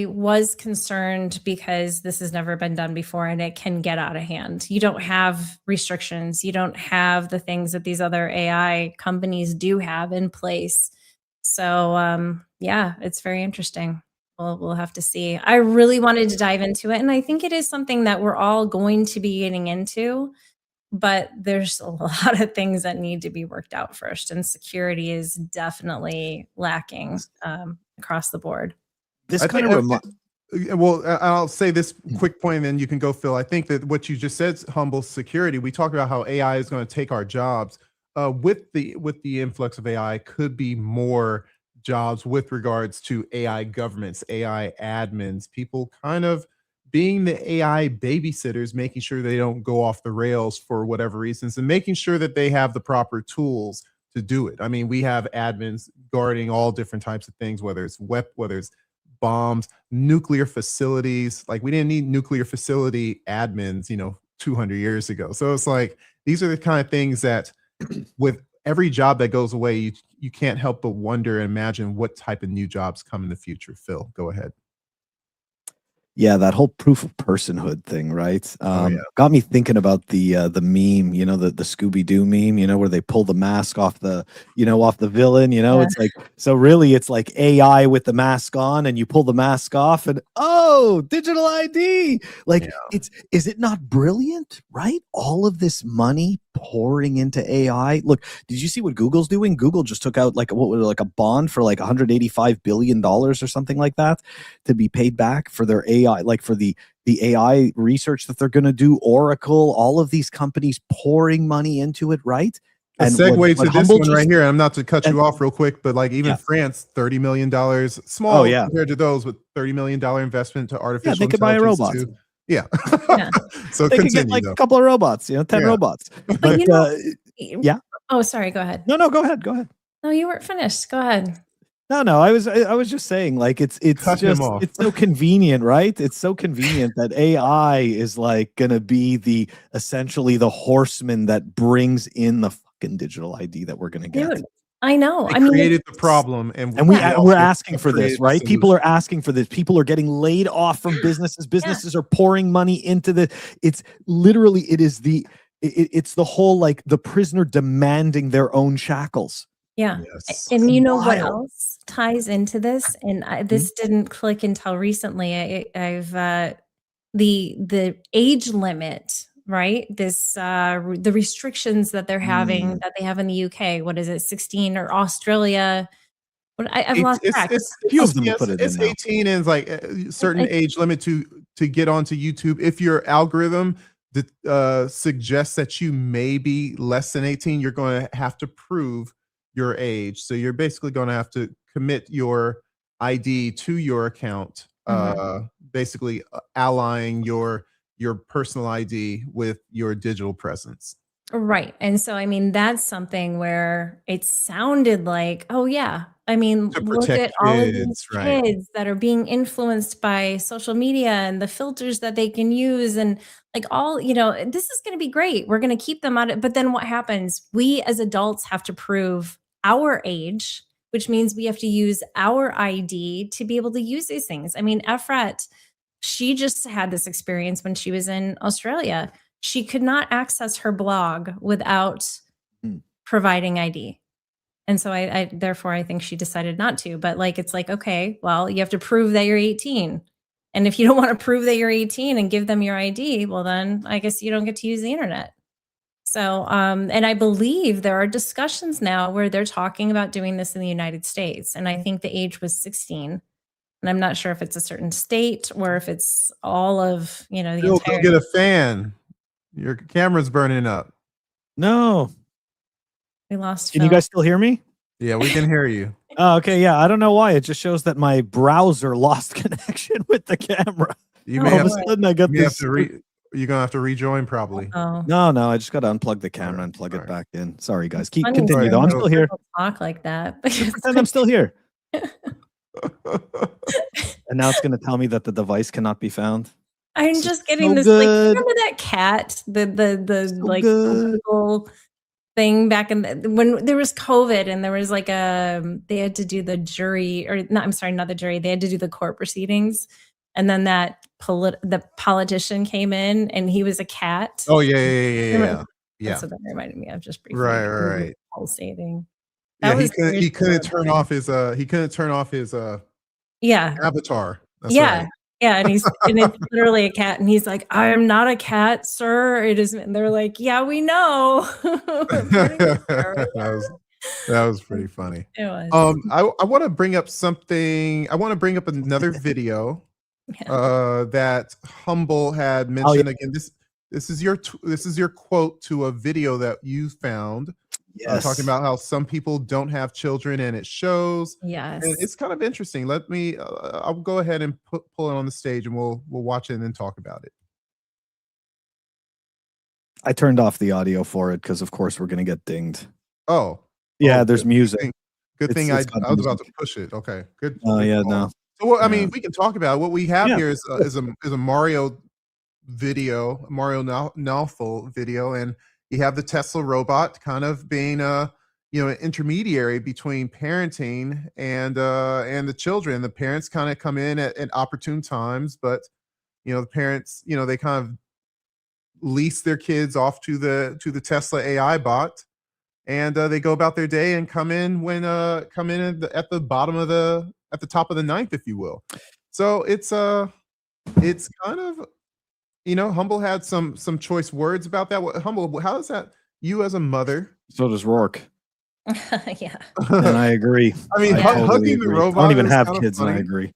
was concerned because this has never been done before and it can get out of hand. You don't have restrictions. You don't have the things that these other AI companies do have in place. So yeah, it's very interesting. We'll have to see. I really wanted to dive into it. And I think it is something that we're all going to be getting into, but there's a lot of things that need to be worked out first. And security is definitely lacking across the board. This kind of well, I'll say this quick point and then you can go, Phil. I think that what you just said, Humble, security, we talked about how AI is going to take our jobs. With the influx of AI could be more jobs with regards to AI governments, AI admins, people kind of being the AI babysitters, making sure they don't go off the rails for whatever reasons and making sure that they have the proper tools to do it. I mean, we have admins guarding all different types of things, whether it's whether it's bombs, nuclear facilities. Like we didn't need nuclear facility admins, 200 years ago. So it's like, these are the kind of things that with every job that goes away, you can't help but wonder and imagine what type of new jobs come in the future. Phil, go ahead. Yeah, that whole proof of personhood thing, right? Got me thinking about the meme, the Scooby-Doo meme, where they pull the mask off the, off the villain, It's like, so really it's like AI with the mask on and you pull the mask off and, oh, digital ID. Like, is it not brilliant, right? All of this money pouring into AI. Look, did you see what Google's doing? Google just took out a bond for $185 billion or something like that to be paid back for their AI, for the AI research that they're going to do. Oracle, all of these companies pouring money into it, right? And segue to this one right here. I'm not to cut you off real quick, but even France, $30 million, small compared to those with $30 million investment to artificial intelligence. They could buy a robot. Yeah. So they could get a couple of robots, 10 robots. But yeah. Oh, sorry. Go ahead. No, go ahead. Go ahead. No, you weren't finished. Go ahead. No. I was just saying, it's so convenient, right? It's so convenient that AI is gonna be essentially the horseman that brings in the fucking digital ID that we're gonna get. Dude, I know. They created the problem, and we're asking for this, right? People are asking for this. People are getting laid off from businesses. Businesses are pouring money into the. It's literally it's the whole the prisoner demanding their own shackles. Yeah, and you know what else ties into this? And this didn't click until recently. I've the age limit. Right. The restrictions that they're having that they have in the UK. What is it? 16 or Australia? I've lost track. Few of them put it in. It's 18 and it's a certain age limit to get onto YouTube. If your algorithm suggests that you may be less than 18, you're going to have to prove your age. So you're basically going to have to commit your ID to your account, basically allying your personal ID with your digital presence. Right. And so, I mean, that's something where it sounded like, oh yeah, I mean, To look protect at all of these kids, right. kids that are being influenced by social media and the filters that they can use, and like all, this is going to be great. We're going to keep them out of, but then what happens? We as adults have to prove our age, which means we have to use our ID to be able to use these things. I mean, Efrat, she just had this experience when she was in Australia. She could not access her blog without providing ID. And so therefore I think she decided not to, but like, it's like, okay, well, you have to prove that you're 18. And if you don't want to prove that you're 18 and give them your ID, well, then I guess you don't get to use the internet. So, and I believe there are discussions now where they're talking about doing this in the United States. And I think the age was 16. And I'm not sure if it's a certain state or if it's all of, the Go get a fan. Your camera's burning up. No. We lost Can Phil. you guys still hear me? Yeah, we can hear you. Oh, okay. Yeah. I don't know why. It just shows that my browser lost connection with the camera. You All of a sudden I got this. you're going to have to rejoin probably. Oh. No. I just got to unplug the camera and plug it back in. Sorry, guys. Funny Continue though. I'm still here. Talk like that. And I'm still here. And now it's going to tell me that the device cannot be found. I'm just getting so this good. like, remember that cat, the So like good. little thing back in when there was COVID and there was like they had to do the jury not the jury. They had to do the court proceedings. And then the politician came in and he was a cat. Oh yeah. That's what that reminded me of just briefly. Right. Pulsating. Yeah, he couldn't turn off his avatar. That's yeah. right. Yeah, and it's literally a cat, and he's like, "I am not a cat, sir. It is." And they're like, "Yeah, we know." That was pretty funny. It was. I want to bring up something. I want to bring up another video that Humble had mentioned. Again, this is your quote to a video that you found. Yes. Talking about how some people don't have children and it shows. Yes. And it's kind of interesting. Let me I'll go ahead and pull it on the stage and we'll watch it and then talk about it. I turned off the audio for it because of course we're going to get dinged. Oh. Yeah, there's music. Good thing I was about to push it. Okay. Good. Oh yeah, no. So we can talk about it. What we have here is a Mario video, Mario Naufel video, and you have the Tesla robot kind of being an intermediary between parenting and the children. The parents kind of come in at opportune times, but the parents, they kind of lease their kids off to the Tesla AI bot, and they go about their day and come in at the top of the ninth, if you will. So it's kind of. Humble had some choice words about that. Humble, how is that you as a mother? So does Rourke. Yeah. And I agree. I mean, hugging the robot. I don't even have kids, and I agree.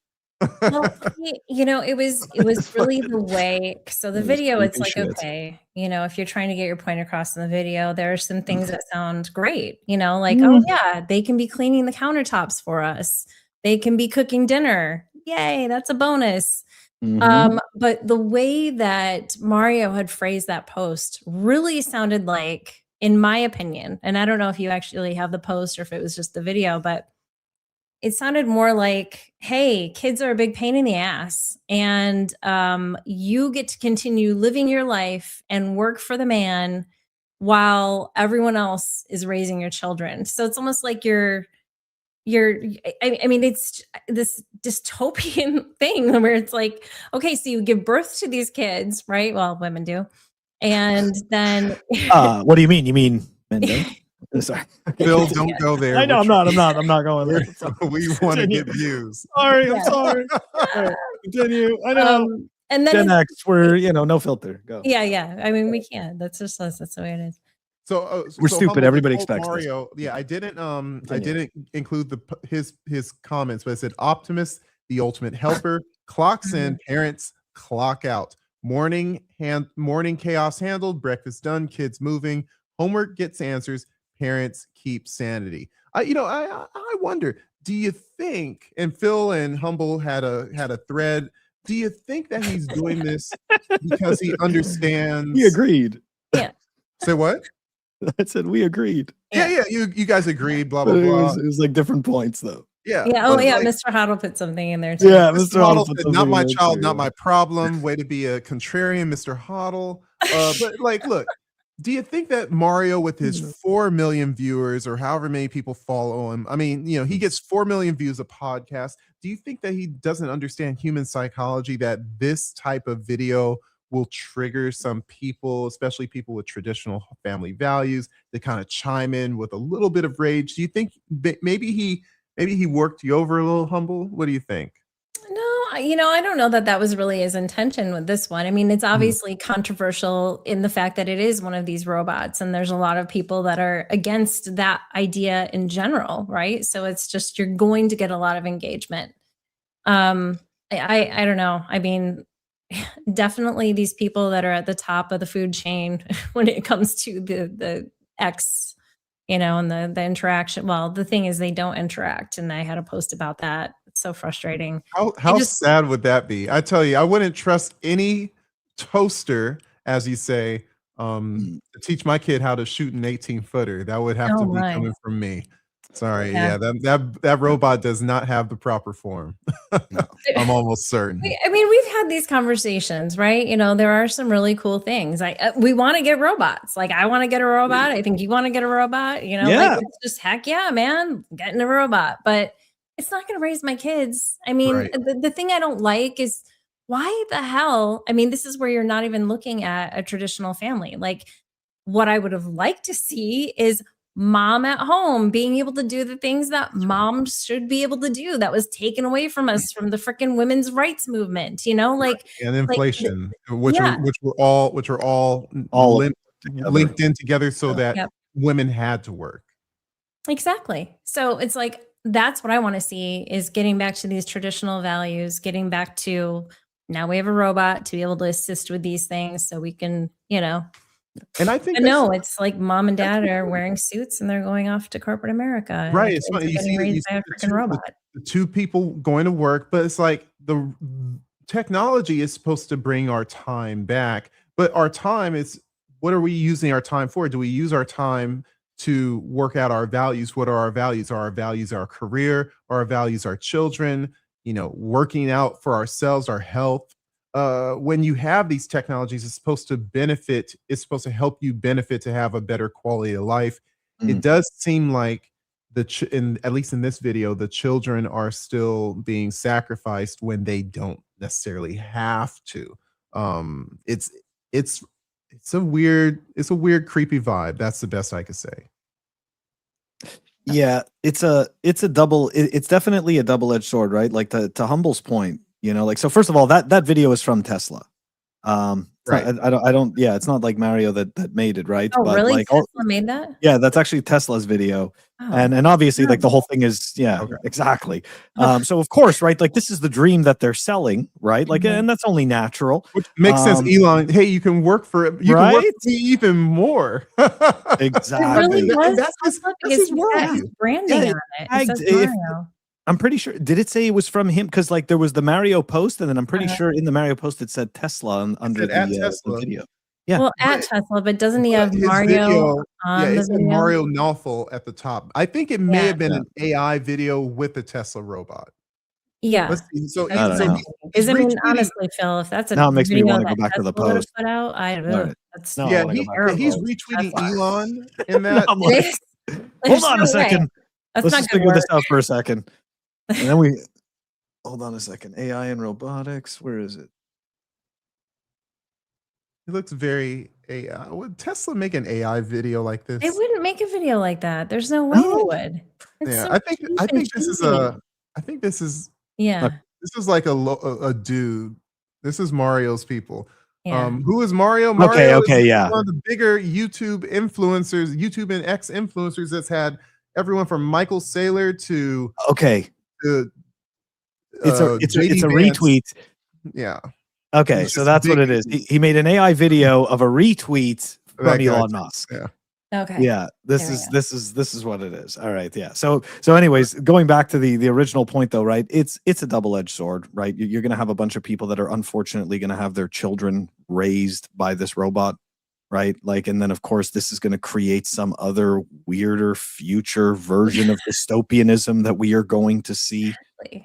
Well, it was really the way. So the video, it's like, okay, if you're trying to get your point across in the video, there are some things that sound great. Like, oh yeah, they can be cleaning the countertops for us. They can be cooking dinner. Yay, that's a bonus. But the way that Mario had phrased that post really sounded like, in my opinion, and I don't know if you actually have the post or if it was just the video, but it sounded more like, hey, kids are a big pain in the ass, and you get to continue living your life and work for the man while everyone else is raising your children. So it's almost like I mean, it's this dystopian thing where it's like, okay, so you give birth to these kids, right? Well, women do. And then what do you mean? You mean men do? Sorry. Phil, don't go there. I know, I'm not going there. We want to get views. Sorry, I'm sorry. Right, continue. I know. And then Gen X, we're no filter. Go. Yeah. I mean, we can't. That's the way it is. So we're stupid. Everybody expects Mario. This. Yeah, I didn't include his comments, but it said Optimus, the ultimate helper, clocks in, parents clock out. Morning chaos handled, breakfast done, kids moving, homework gets answers, parents keep sanity. I wonder, do you think, and Phil and Humble had a thread, do you think that he's doing this because he understands? He agreed. Yeah. Say what? I said we agreed. Yeah. You guys agreed. Blah But blah blah. it was like different points though. Yeah. Yeah. Oh, yeah. Like, Mr. Hoddle put something in there too. Yeah, Mr. Mr. Hoddle Hoddle said, not my child, not my problem. Way to be a contrarian, Mr. Hoddle. But like, look, do you think that Mario, with his 4 million viewers or however many people follow him, I mean, he gets 4 million views a podcast. Do you think that he doesn't understand human psychology, that this type of video will trigger some people, especially people with traditional family values, to kind of chime in with a little bit of rage? Do you think maybe he worked you over a little, Humble? What do you think? No, I don't know that was really his intention with this one. I mean, it's obviously controversial in the fact that it is one of these robots, and there's a lot of people that are against that idea in general, right? So it's just, you're going to get a lot of engagement. I don't know. I mean, definitely these people that are at the top of the food chain when it comes to the X, and the interaction. Well, the thing is, they don't interact, and I had a post about that. It's so frustrating. How sad would that be? I tell you, I wouldn't trust any toaster, as you say, to teach my kid how to shoot an 18-footer. That would have to be coming from me. Sorry, yeah, that robot does not have the proper form. I'm almost certain. I mean, we've had these conversations, right? There are some really cool things. We want to get robots. Like, I want to get a robot. I think you want to get a robot. Like, it's just, heck yeah, man, getting a robot. But it's not going to raise my kids. I mean, the thing I don't like is, why the hell? I mean, this is where you're not even looking at a traditional family. Like, what I would have liked to see is mom at home being able to do the things that moms should be able to do, that was taken away from us from the freaking women's rights movement, like, and inflation, which are all linked in together, so that women had to work. Exactly. So it's like, that's what I want to see, is getting back to these traditional values, getting back to, now we have a robot to be able to assist with these things, so we can, And I think it's like mom and dad are wearing suits and they're going off to corporate America. Right. It's funny. You see a freaking robot. The two people going to work, but it's like the technology is supposed to bring our time back. But our time is, what are we using our time for? Do we use our time to work out our values? What are our values? Are our values our career? Are our values our children? Working out for ourselves, our health. When you have these technologies, it's supposed to benefit. It's supposed to help you benefit to have a better quality of life. It does seem like at least in this video, the children are still being sacrificed when they don't necessarily have to. It's a weird, creepy vibe. That's the best I could say. Yeah, it's definitely a double-edged sword, right? Like, to Humble's point, so first of all, that video is from Tesla. Right. Yeah, it's not like Mario that made it, right? Oh, but really? Like, Tesla made that? Yeah, that's actually Tesla's video. Oh. And obviously, like, the whole thing is, exactly. So of course, right, like, this is the dream that they're selling, right? Like, and that's only natural. Which makes sense, Elon. Hey, you can work for it. You can work for me even more. Exactly. It really was Tesla, because he had his branding on it. It says Mario. I'm pretty sure. Did it say it was from him? Because, like, there was the Mario post, and then I'm pretty sure in the Mario post it said Tesla under the video. Yeah. Well, at Tesla, but doesn't he have Mario on the video? Mario Naufel at the top. I think it may have been an AI video with the Tesla robot. Yeah. Let's see. So, honestly, Phil, if that's a now it makes me video want to go back to the post. Put out, I don't know. He's retweeting Elon in that. Hold on a second. Let's just figure this out for a second. And then hold on a second. AI and robotics. Where is it? It looks very AI. Would Tesla make an AI video like this? They wouldn't make a video like that. There's no way they would. I think this is this is like a dude. This is Mario's people. Yeah. Who is Mario? Mario is one of the bigger YouTube influencers, YouTube and X influencers, that's had everyone from Michael Saylor to it's a retweet. Yeah. Okay, so that's what it is. He made an AI video of a retweet from Elon Musk. Yeah. Okay. Yeah. This is what it is. All right. Yeah. So anyways, going back to the original point though, right? It's a double-edged sword, right? You're going to have a bunch of people that are unfortunately going to have their children raised by this robot, right? Like, and then of course this is going to create some other weirder future version of dystopianism that we are going to see,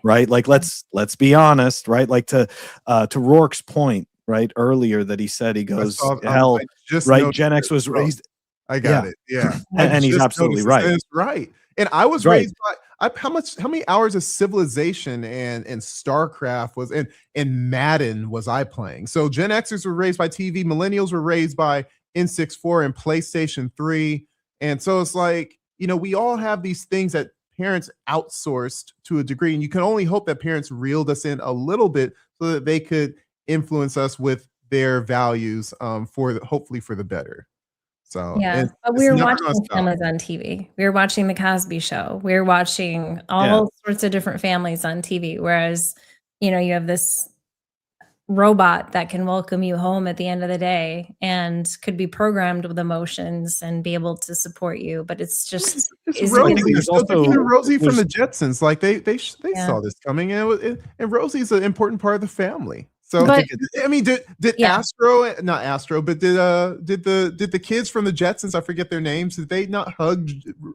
right? Like, let's be honest, right? Like to Rourke's point, right, earlier that he said, he goes, hell, right? Gen X was raised. I got it. Yeah, and he's absolutely right. It's right. And I was raised by how many hours of Civilization and StarCraft was and Madden was I playing? So Gen Xers were raised by TV, millennials were raised by N64 and PlayStation 3. And so it's like, we all have these things that parents outsourced to a degree, and you can only hope that parents reeled us in a little bit so that they could influence us with their values hopefully for the better. So yeah, but we were watching families on TV. We were watching the Cosby Show. We were watching all sorts of different families on TV. Whereas, you have this robot that can welcome you home at the end of the day and could be programmed with emotions and be able to support you. But it's Rosie from the Jetsons. Like they saw this coming, and Rosie's an important part of the family. So did Astro, not Astro, but did the kids from the Jetsons, I forget their names, did they not hug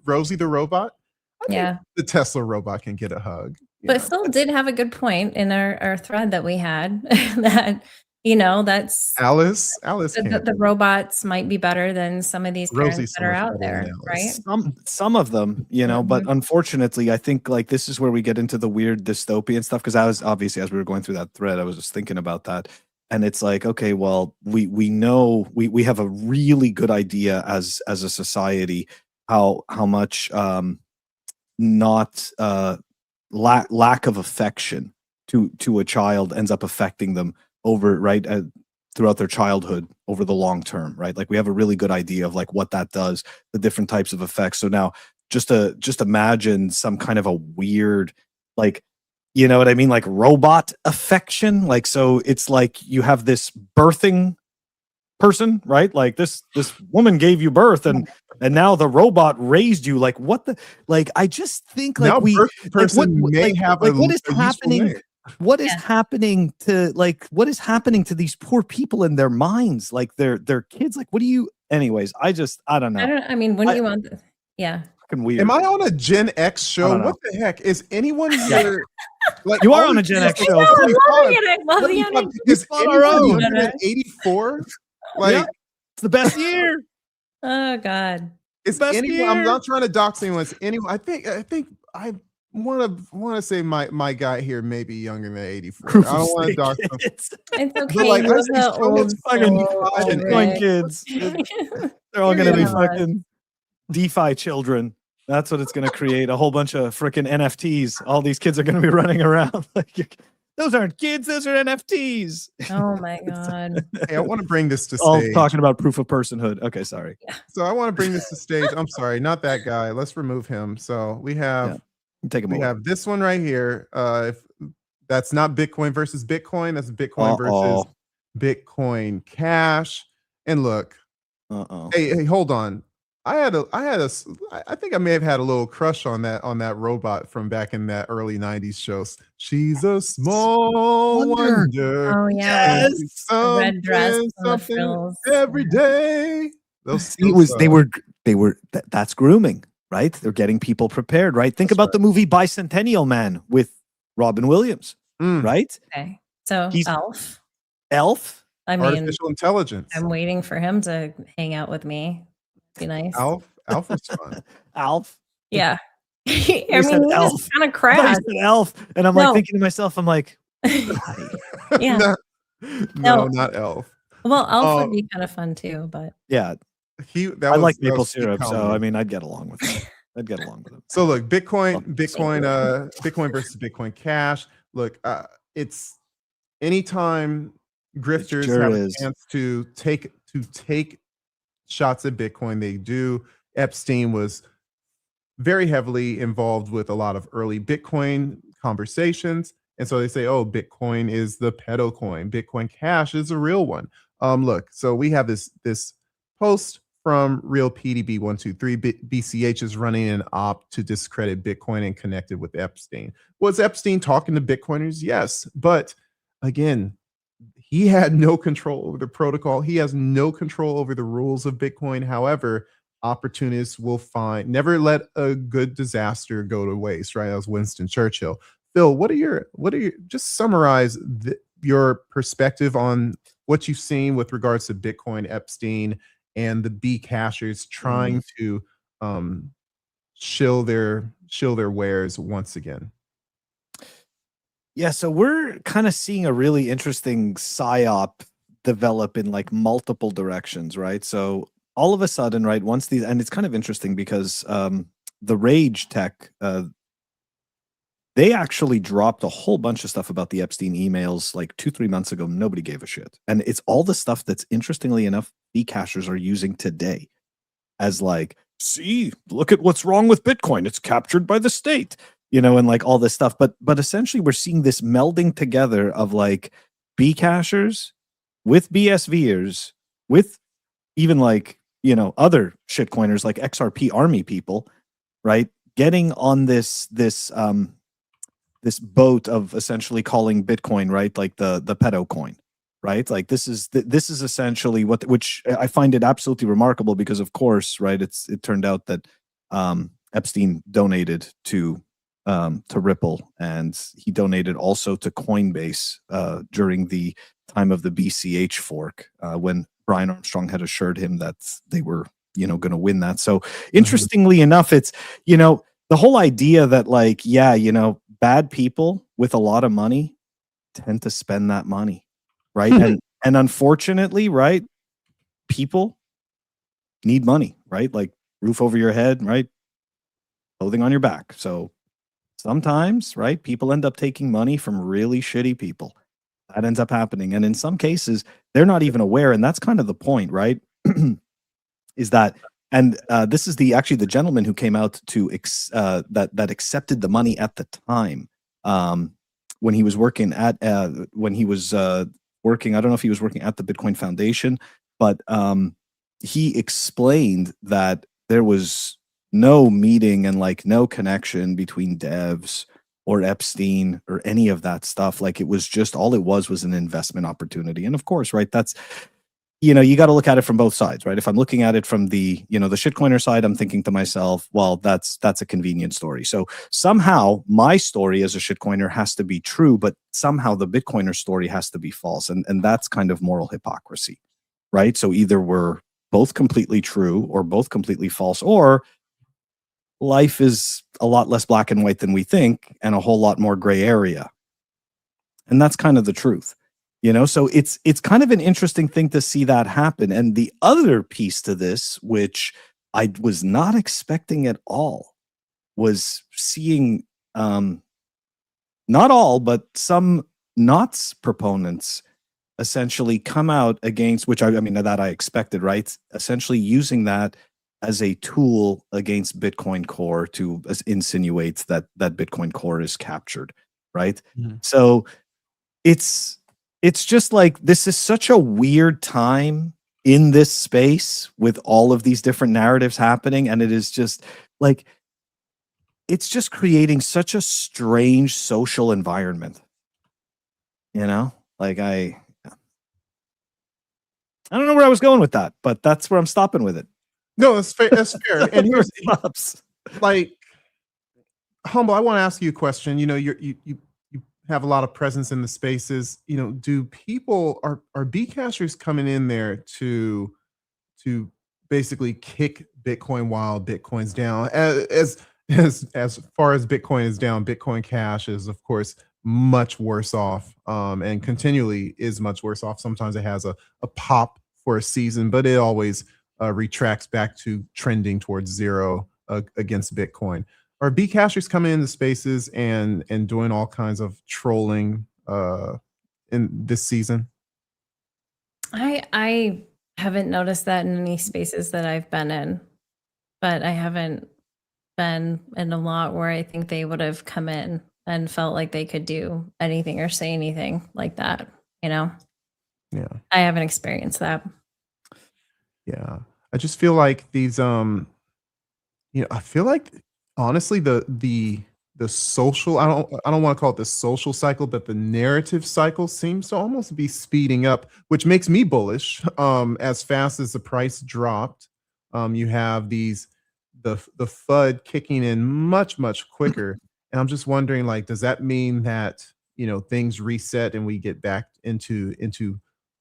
Rosie the robot? I think the Tesla robot can get a hug. But Phil did have a good point in our thread that we had that that's Alice. The robots might be better than some of these parents that are out there, right? Some of them, but unfortunately, I think like this is where we get into the weird dystopian stuff. Because I was obviously, as we were going through that thread, I was just thinking about that, and it's like, okay, well, we know we have a really good idea as a society how much lack of affection to a child ends up affecting them over throughout their childhood over the long term, right? Like we have a really good idea of like what that does, the different types of effects. So now just imagine some kind of a weird, like, you know what I mean? Like robot affection. Like, so it's like you have this birthing person, right? Like this woman gave you birth and now the robot raised you. Like what the, like, I just think like what is happening? What is happening to these poor people in their minds? Like their kids, like, what do you, anyways, I don't know. Wouldn't you want this? Yeah. Fucking weird. Am I on a Gen X show? What the heck? Is anyone here? Like you are on a Gen X show. I love the Is anyone younger than 84? Like it's the best year. Oh God. Is anyone, I'm not trying to dox anyone. It's anyone. I think I want to say my guy here may be younger than 84. I don't want to dox him. It's okay. Like, fucking kids. They're all gonna be fucking DeFi children. That's what it's gonna create. A whole bunch of freaking NFTs. All these kids are gonna be running around like those aren't kids, those are NFTs. Oh my God. Hey, I want to bring this to all stage. Talking about proof of personhood. Okay, sorry. Yeah. So I want to bring this to stage. I'm sorry, not that guy. Let's remove him. So we have have this one right here. If that's not Bitcoin versus Bitcoin, that's Bitcoin versus Bitcoin Cash. And look, hey, hold on. I think I may have had a little crush on that robot from back in that early 90s shows. She's a small wonder. Oh yeah. Yes. The red dress and the frills. Every day. That's grooming, right? They're getting people prepared, right? Think about the movie Bicentennial Man with Robin Williams, right? Okay. So he's Elf. I mean, artificial intelligence. I'm waiting for him to hang out with me. Be nice. Alf was fun. Alf. Yeah. I mean, he's kind of crass. Elf, and I'm like thinking to myself, I'm like, yeah. No, not Elf. Well, Elf would be kind of fun too, but yeah, I like maple syrup, so I mean, I'd get along with him. So look, Bitcoin versus Bitcoin Cash. Look, it's anytime grifters have a chance to take shots at Bitcoin, they do. Epstein was very heavily involved with a lot of early Bitcoin conversations, and so they say, "Oh, Bitcoin is the pedo coin. Bitcoin Cash is a real one." Look, so we have this post from Real PDB 123. BCH is running an op to discredit Bitcoin and connected with Epstein. Was Epstein talking to Bitcoiners? Yes, but again, he had no control over the protocol. He has no control over the rules of Bitcoin. However, opportunists will find, never let a good disaster go to waste, right? That was Winston Churchill. Phil, what are your, just summarize your perspective on what you've seen with regards to Bitcoin, Epstein, and the B cashers trying to shill their wares once again. Yeah, so we're kind of seeing a really interesting psyop develop in like multiple directions, right? So all of a sudden, right, once these, and it's kind of interesting because the Rage Tech, they actually dropped a whole bunch of stuff about the Epstein emails like 2-3 months ago. Nobody gave a shit. And it's all the stuff that's, interestingly enough, Bcashers are using today as like, see, look at what's wrong with Bitcoin. It's captured by the state, you know, and like all this stuff. But essentially we're seeing this melding together of like Bcashers with BSVers, with even like, you know, other shitcoiners like XRP army people, right? Getting on this boat of essentially calling Bitcoin, right, like the pedo coin, right? Like this is essentially which I find it absolutely remarkable because, of course, right, it turned out that Epstein donated to Ripple, and he donated also to Coinbase during the time of the BCH fork when Brian Armstrong had assured him that they were, you know, going to win that. So interestingly enough, it's, you know, the whole idea that like, yeah, you know, bad people with a lot of money tend to spend that money, right? and unfortunately, right, people need money, right? Like roof over your head, right? Clothing on your back. So sometimes, right, people end up taking money from really shitty people. That ends up happening. And in some cases, they're not even aware. And that's kind of the point, right? Is that, and this is actually the gentleman who came out to that accepted the money at the time when he was working at working. I don't know if he was working at the Bitcoin Foundation, but he explained that there was no meeting and like no connection between devs or Epstein or any of that stuff. Like it was just, all it was an investment opportunity. And of course, right, that's, you know, you got to look at it from both sides, right? If I'm looking at it from the, you know, the shitcoiner side, I'm thinking to myself, well, that's a convenient story. So somehow my story as a shitcoiner has to be true, but somehow the Bitcoiner story has to be false. And that's kind of moral hypocrisy, right? So either we're both completely true or both completely false, or life is a lot less black and white than we think and a whole lot more gray area. And that's kind of the truth. You know, so it's kind of an interesting thing to see that happen. And the other piece to this, which I was not expecting at all, was seeing not all, but some NOTS proponents essentially come out against, which I mean, that I expected, right? Essentially using that as a tool against Bitcoin Core to insinuate that Bitcoin Core is captured, right? So it's just like, this is such a weird time in this space with all of these different narratives happening. And it is just like, it's just creating such a strange social environment, you know, like I don't know where I was going with that, but that's where I'm stopping with it. No, that's fair. That's fair. And here's like, Humble, I want to ask you a question. You know, you have a lot of presence in the spaces. You know, do people are Bcashers coming in there to basically kick Bitcoin while Bitcoin's down? As far as Bitcoin is down, Bitcoin Cash is of course much worse off, and continually is much worse off. Sometimes it has a pop for a season, but it always retracts back to trending towards zero against Bitcoin. Are Bcashers coming into spaces and doing all kinds of trolling in this season? I haven't noticed that in any spaces that I've been in, but I haven't been in a lot where I think they would have come in and felt like they could do anything or say anything like that, you know? Yeah. I haven't experienced that. Yeah. I just feel like these you know, I feel like honestly the the social, I don't want to call it the social cycle, but the narrative cycle seems to almost be speeding up, which makes me bullish. As fast as the price dropped, you have the FUD kicking in much quicker. And I'm just wondering, like, does that mean that, you know, things reset and we get back into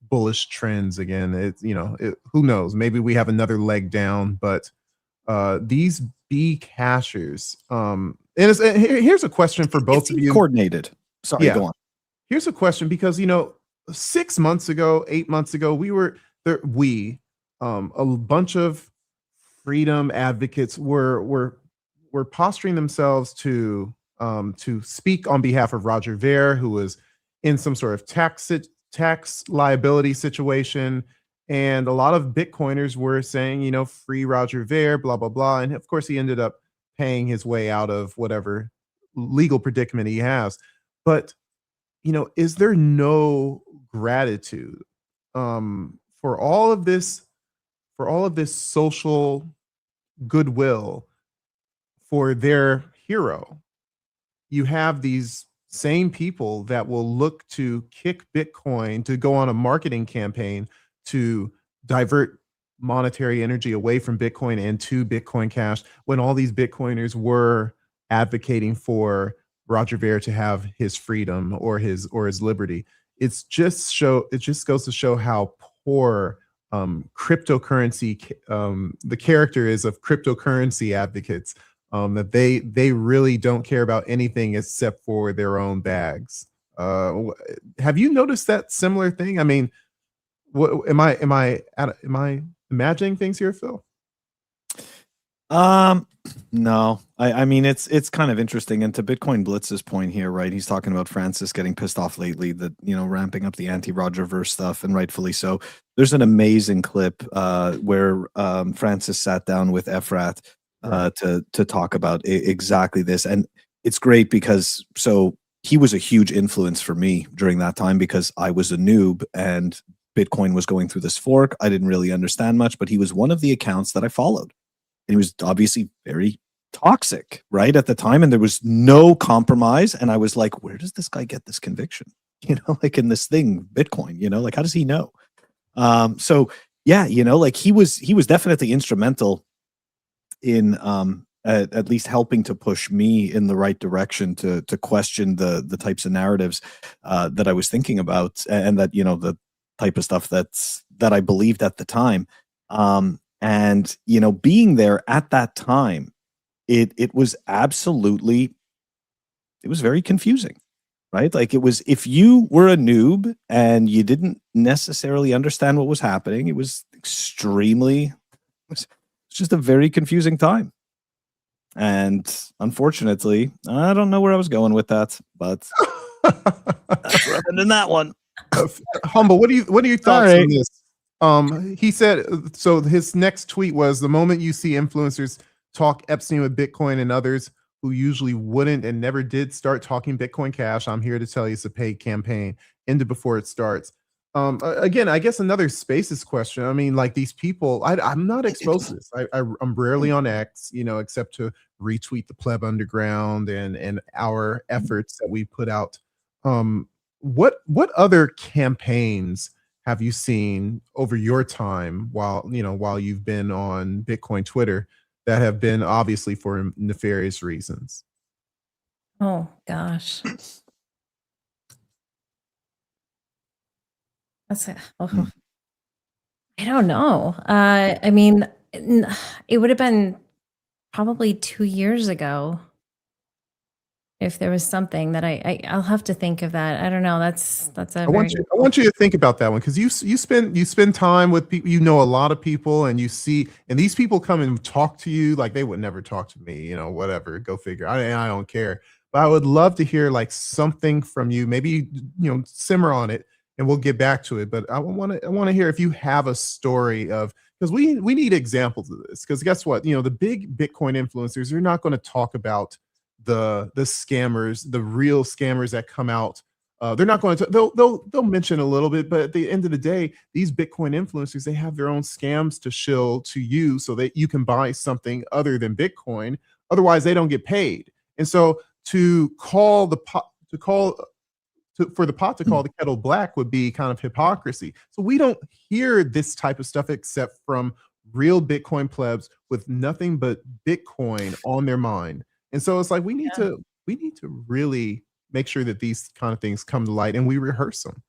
bullish trends again? Who knows? Maybe we have another leg down, but these B cashers, and here's a question for both of you. Coordinated. Sorry, go on. Here's a question, because 6 months ago, 8 months ago, we were there. A bunch of freedom advocates were posturing themselves to speak on behalf of Roger Ver, who was in some sort of tax liability situation. And a lot of Bitcoiners were saying, free Roger Ver, blah, blah, blah. And of course, he ended up paying his way out of whatever legal predicament he has. But, is there no gratitude for all of this social goodwill for their hero? You have these same people that will look to kick Bitcoin, to go on a marketing campaign to divert monetary energy away from Bitcoin and to Bitcoin Cash, when all these Bitcoiners were advocating for Roger Ver to have his freedom or his liberty. It just goes to show how poor cryptocurrency, the character is of cryptocurrency advocates, that they really don't care about anything except for their own bags. Have you noticed that similar thing? I mean, what am I imagining things here, Phil? No, I mean, it's kind of interesting. And to Bitcoin Blitz's point here, right? He's talking about Francis getting pissed off lately, that, ramping up the anti-Roger Ver stuff, and rightfully so. There's an amazing clip where Francis sat down with Efrat to talk about exactly this. And it's great because he was a huge influence for me during that time, because I was a noob and Bitcoin was going through this fork. I didn't really understand much, but he was one of the accounts that I followed. And he was obviously very toxic, right, at the time. And there was no compromise. And I was like, where does this guy get this conviction? Like in this thing, Bitcoin, like, how does he know? So yeah, like he was definitely instrumental in at least helping to push me in the right direction to question the types of narratives that I was thinking about, and that, the type of stuff that I believed at the time. And, being there at that time, it was absolutely, it was very confusing, right? Like, it was, if you were a noob and you didn't necessarily understand what was happening, it was just a very confusing time. And unfortunately, I don't know where I was going with that, but that's where I've been in that one. Humble, what are your thoughts on this? He said, so his next tweet was, the moment you see influencers talk Epstein with Bitcoin and others who usually wouldn't and never did start talking Bitcoin Cash, I'm here to tell you it's a paid campaign. End it before it starts. Again, I guess another Spaces question. I mean, like, these people, I'm not exposed to this. I'm rarely on X, except to retweet the Pleb Underground and our efforts that we put out. What other campaigns have you seen over your time while you've been on Bitcoin Twitter that have been obviously for nefarious reasons? Oh gosh. I don't know. I mean, it would have been probably 2 years ago if there was something that I'll have to think of that. I don't know. That's a I want you to think about that one, because you spend time with people, a lot of people, and and these people come and talk to you like they would never talk to me, whatever, go figure. I don't care. But I would love to hear like something from you, maybe, simmer on it, and we'll get back to it. But I want to hear if you have a story of, because we need examples of this, because guess what? The big Bitcoin influencers, they're not going to talk about the scammers, the real scammers that come out. They're not going to, they'll mention a little bit, but at the end of the day, these Bitcoin influencers, they have their own scams to shill to you so that you can buy something other than Bitcoin. Otherwise, they don't get paid. And so to call the pot to call for the pot to call the kettle black would be kind of hypocrisy. So we don't hear this type of stuff except from real Bitcoin plebs with nothing but Bitcoin on their mind. And so it's like we need to really make sure that these kind of things come to light and we rehearse them.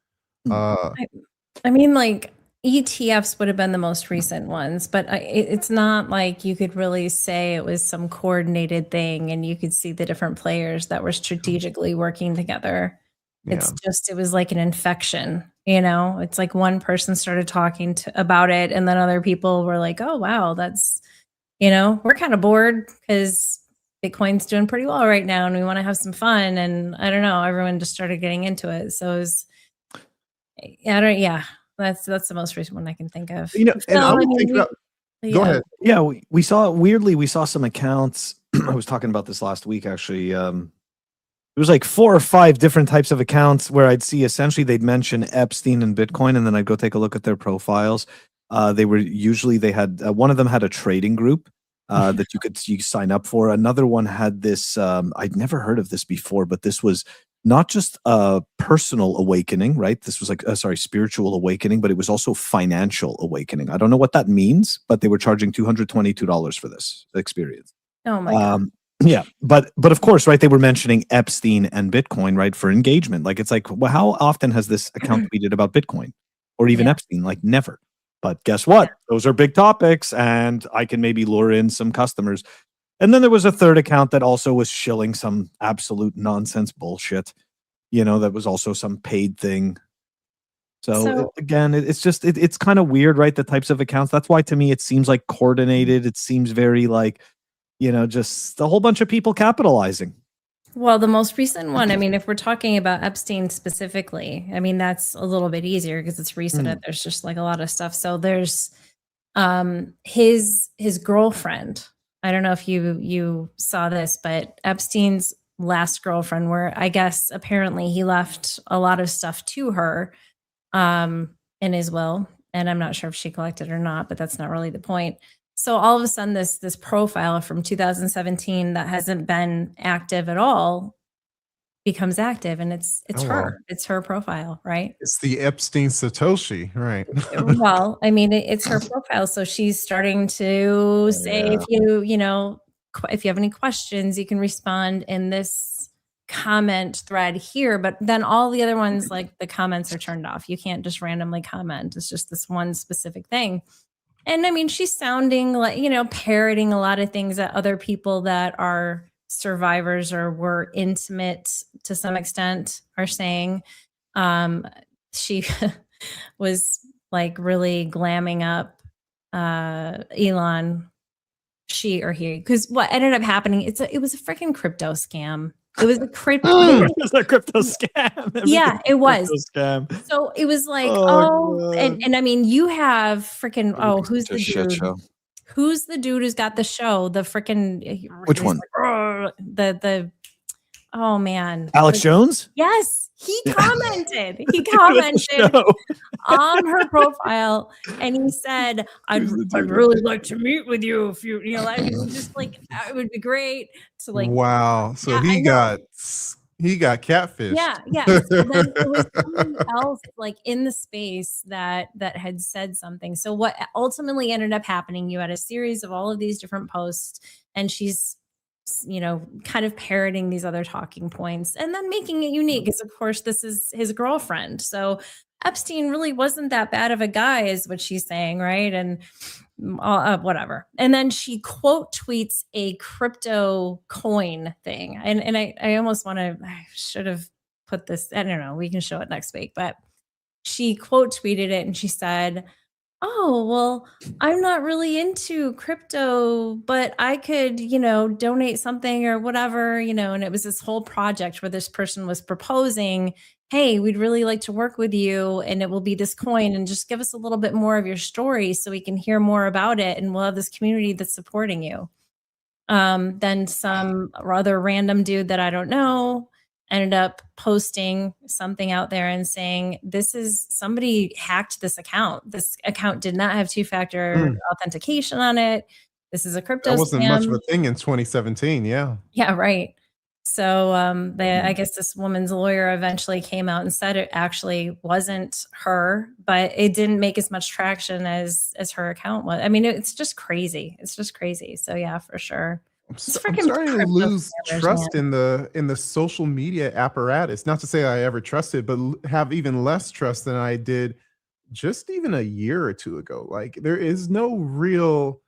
I mean, like ETFs would have been the most recent ones, but it's not like you could really say it was some coordinated thing and you could see the different players that were strategically working together. It's just, it was like an infection, it's like one person started talking about it and then other people were like, oh, wow, that's, we're kind of bored because Bitcoin's doing pretty well right now and we want to have some fun. And I don't know, everyone just started getting into it. So it was, that's the most recent one I can think of. And I would think about, go ahead. Yeah, we saw some accounts. I was talking about this last week, actually. It was like 4 or 5 different types of accounts where I'd see essentially they'd mention Epstein and Bitcoin, and then I'd go take a look at their profiles. They had one of them had a trading group that you sign up for. Another one had this. I'd never heard of this before, but this was not just a personal awakening, right? This was like spiritual awakening, but it was also financial awakening. I don't know what that means, but they were charging $222 for this experience. Oh my God. Yeah, but of course, right? They were mentioning Epstein and Bitcoin, right, for engagement. Like it's like, well, how often has this account tweeted about Bitcoin or even Epstein? Like never. But guess what? Those are big topics, and I can maybe lure in some customers. And then there was a third account that also was shilling some absolute nonsense bullshit. That was also some paid thing. So again, it's just it's kind of weird, right? The types of accounts. That's why to me it seems like coordinated. It seems very like. Just a whole bunch of people capitalizing. Well, the most recent one, I mean, if we're talking about Epstein specifically, I mean, that's a little bit easier because it's recent. There's just like a lot of stuff. So there's his girlfriend. I don't know if you saw this, but Epstein's last girlfriend, where I guess apparently he left a lot of stuff to her in his will. And I'm not sure if she collected or not, but that's not really the point. So all of a sudden, this profile from 2017 that hasn't been active at all becomes active, and it's her. Wow. It's her profile, right? It's the Epstein Satoshi, right? Well, I mean, it's her profile, so she's starting to say, if you have any questions, you can respond in this comment thread here. But then all the other ones, like the comments, are turned off. You can't just randomly comment. It's just this one specific thing. And I mean, she's sounding like, parroting a lot of things that other people that are survivors or were intimate to some extent are saying. She was like really glamming up Elon, she or he, because what ended up happening, it was a freaking crypto scam. It was a crypto scam. Yeah, it was. Scam. So it was like, and I mean, you have freaking, who's the dude? Show. Who's the dude who's got the show? The freaking, which one? Oh man, Alex Jones? Yes, he commented. He commented on her profile, and he said, "I'd really like to meet with you if you just like it would be great to like." Wow! So he got catfish. Yeah. So then it was someone else like in the space that had said something. So what ultimately ended up happening? You had a series of all of these different posts, and she's kind of parroting these other talking points and then making it unique, because of course this is his girlfriend. So Epstein really wasn't that bad of a guy, is what she's saying, right? And whatever. And then she quote tweets a crypto coin thing. And I almost I should have put this, I don't know, we can show it next week, but she quote tweeted it and she said, "Oh, well, I'm not really into crypto, but I could, donate something or whatever, and it was this whole project where this person was proposing, hey, we'd really like to work with you, and it will be this coin, and just give us a little bit more of your story so we can hear more about it, and we'll have this community that's supporting you." Then some other random dude that I don't know ended up posting something out there and saying, somebody hacked this account. This account did not have 2-factor authentication on it. This is a crypto scam. That wasn't much of a thing in 2017. Yeah. Yeah, right. So I guess this woman's lawyer eventually came out and said it actually wasn't her, but it didn't make as much traction as her account was. I mean, it's just crazy. It's just crazy. So yeah, for sure. I'm starting to lose trust in the social media apparatus. Not to say I ever trusted, but have even less trust than I did just even a year or two ago. Like there's no real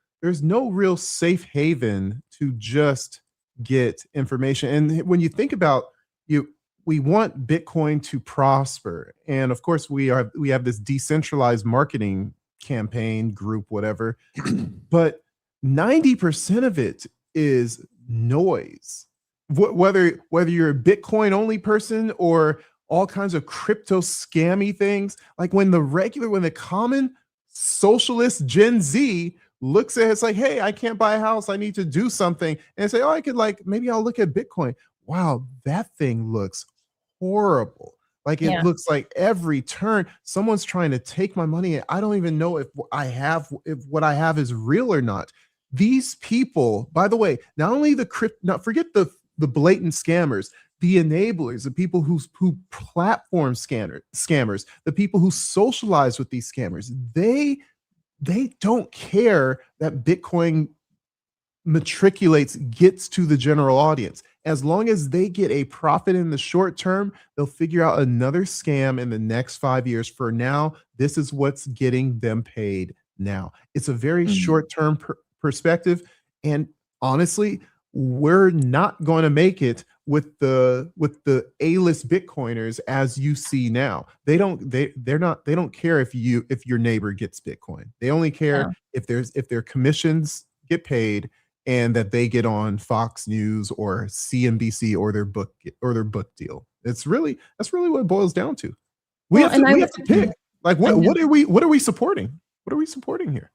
safe haven to just get information. And when you think about we want Bitcoin to prosper, and of course we have this decentralized marketing campaign group, whatever, but 90% of it is noise. Whether you're a Bitcoin only person or all kinds of crypto scammy things, like when the common socialist Gen Z looks at it, it's like, hey, I can't buy a house, I need to do something, and say, oh, I could maybe I'll look at Bitcoin. Wow, that thing looks horrible. Like it looks like every turn someone's trying to take my money, and I don't even know if what I have is real or not. These people, by the way, not only forget the blatant scammers, the enablers, the people who platform scammers, the people who socialize with these scammers, they don't care that Bitcoin gets to the general audience. As long as they get a profit in the short term, they'll figure out another scam in the next 5 years. For now, this is what's getting them paid now. It's a very short-term perspective. And honestly, we're not going to make it with the A-list Bitcoiners as you see now. They don't care if your neighbor gets Bitcoin. They only care if their commissions get paid and that they get on Fox News or CNBC or their book deal. That's really what it boils down to. We have to pick. Like what are we supporting? What are we supporting here?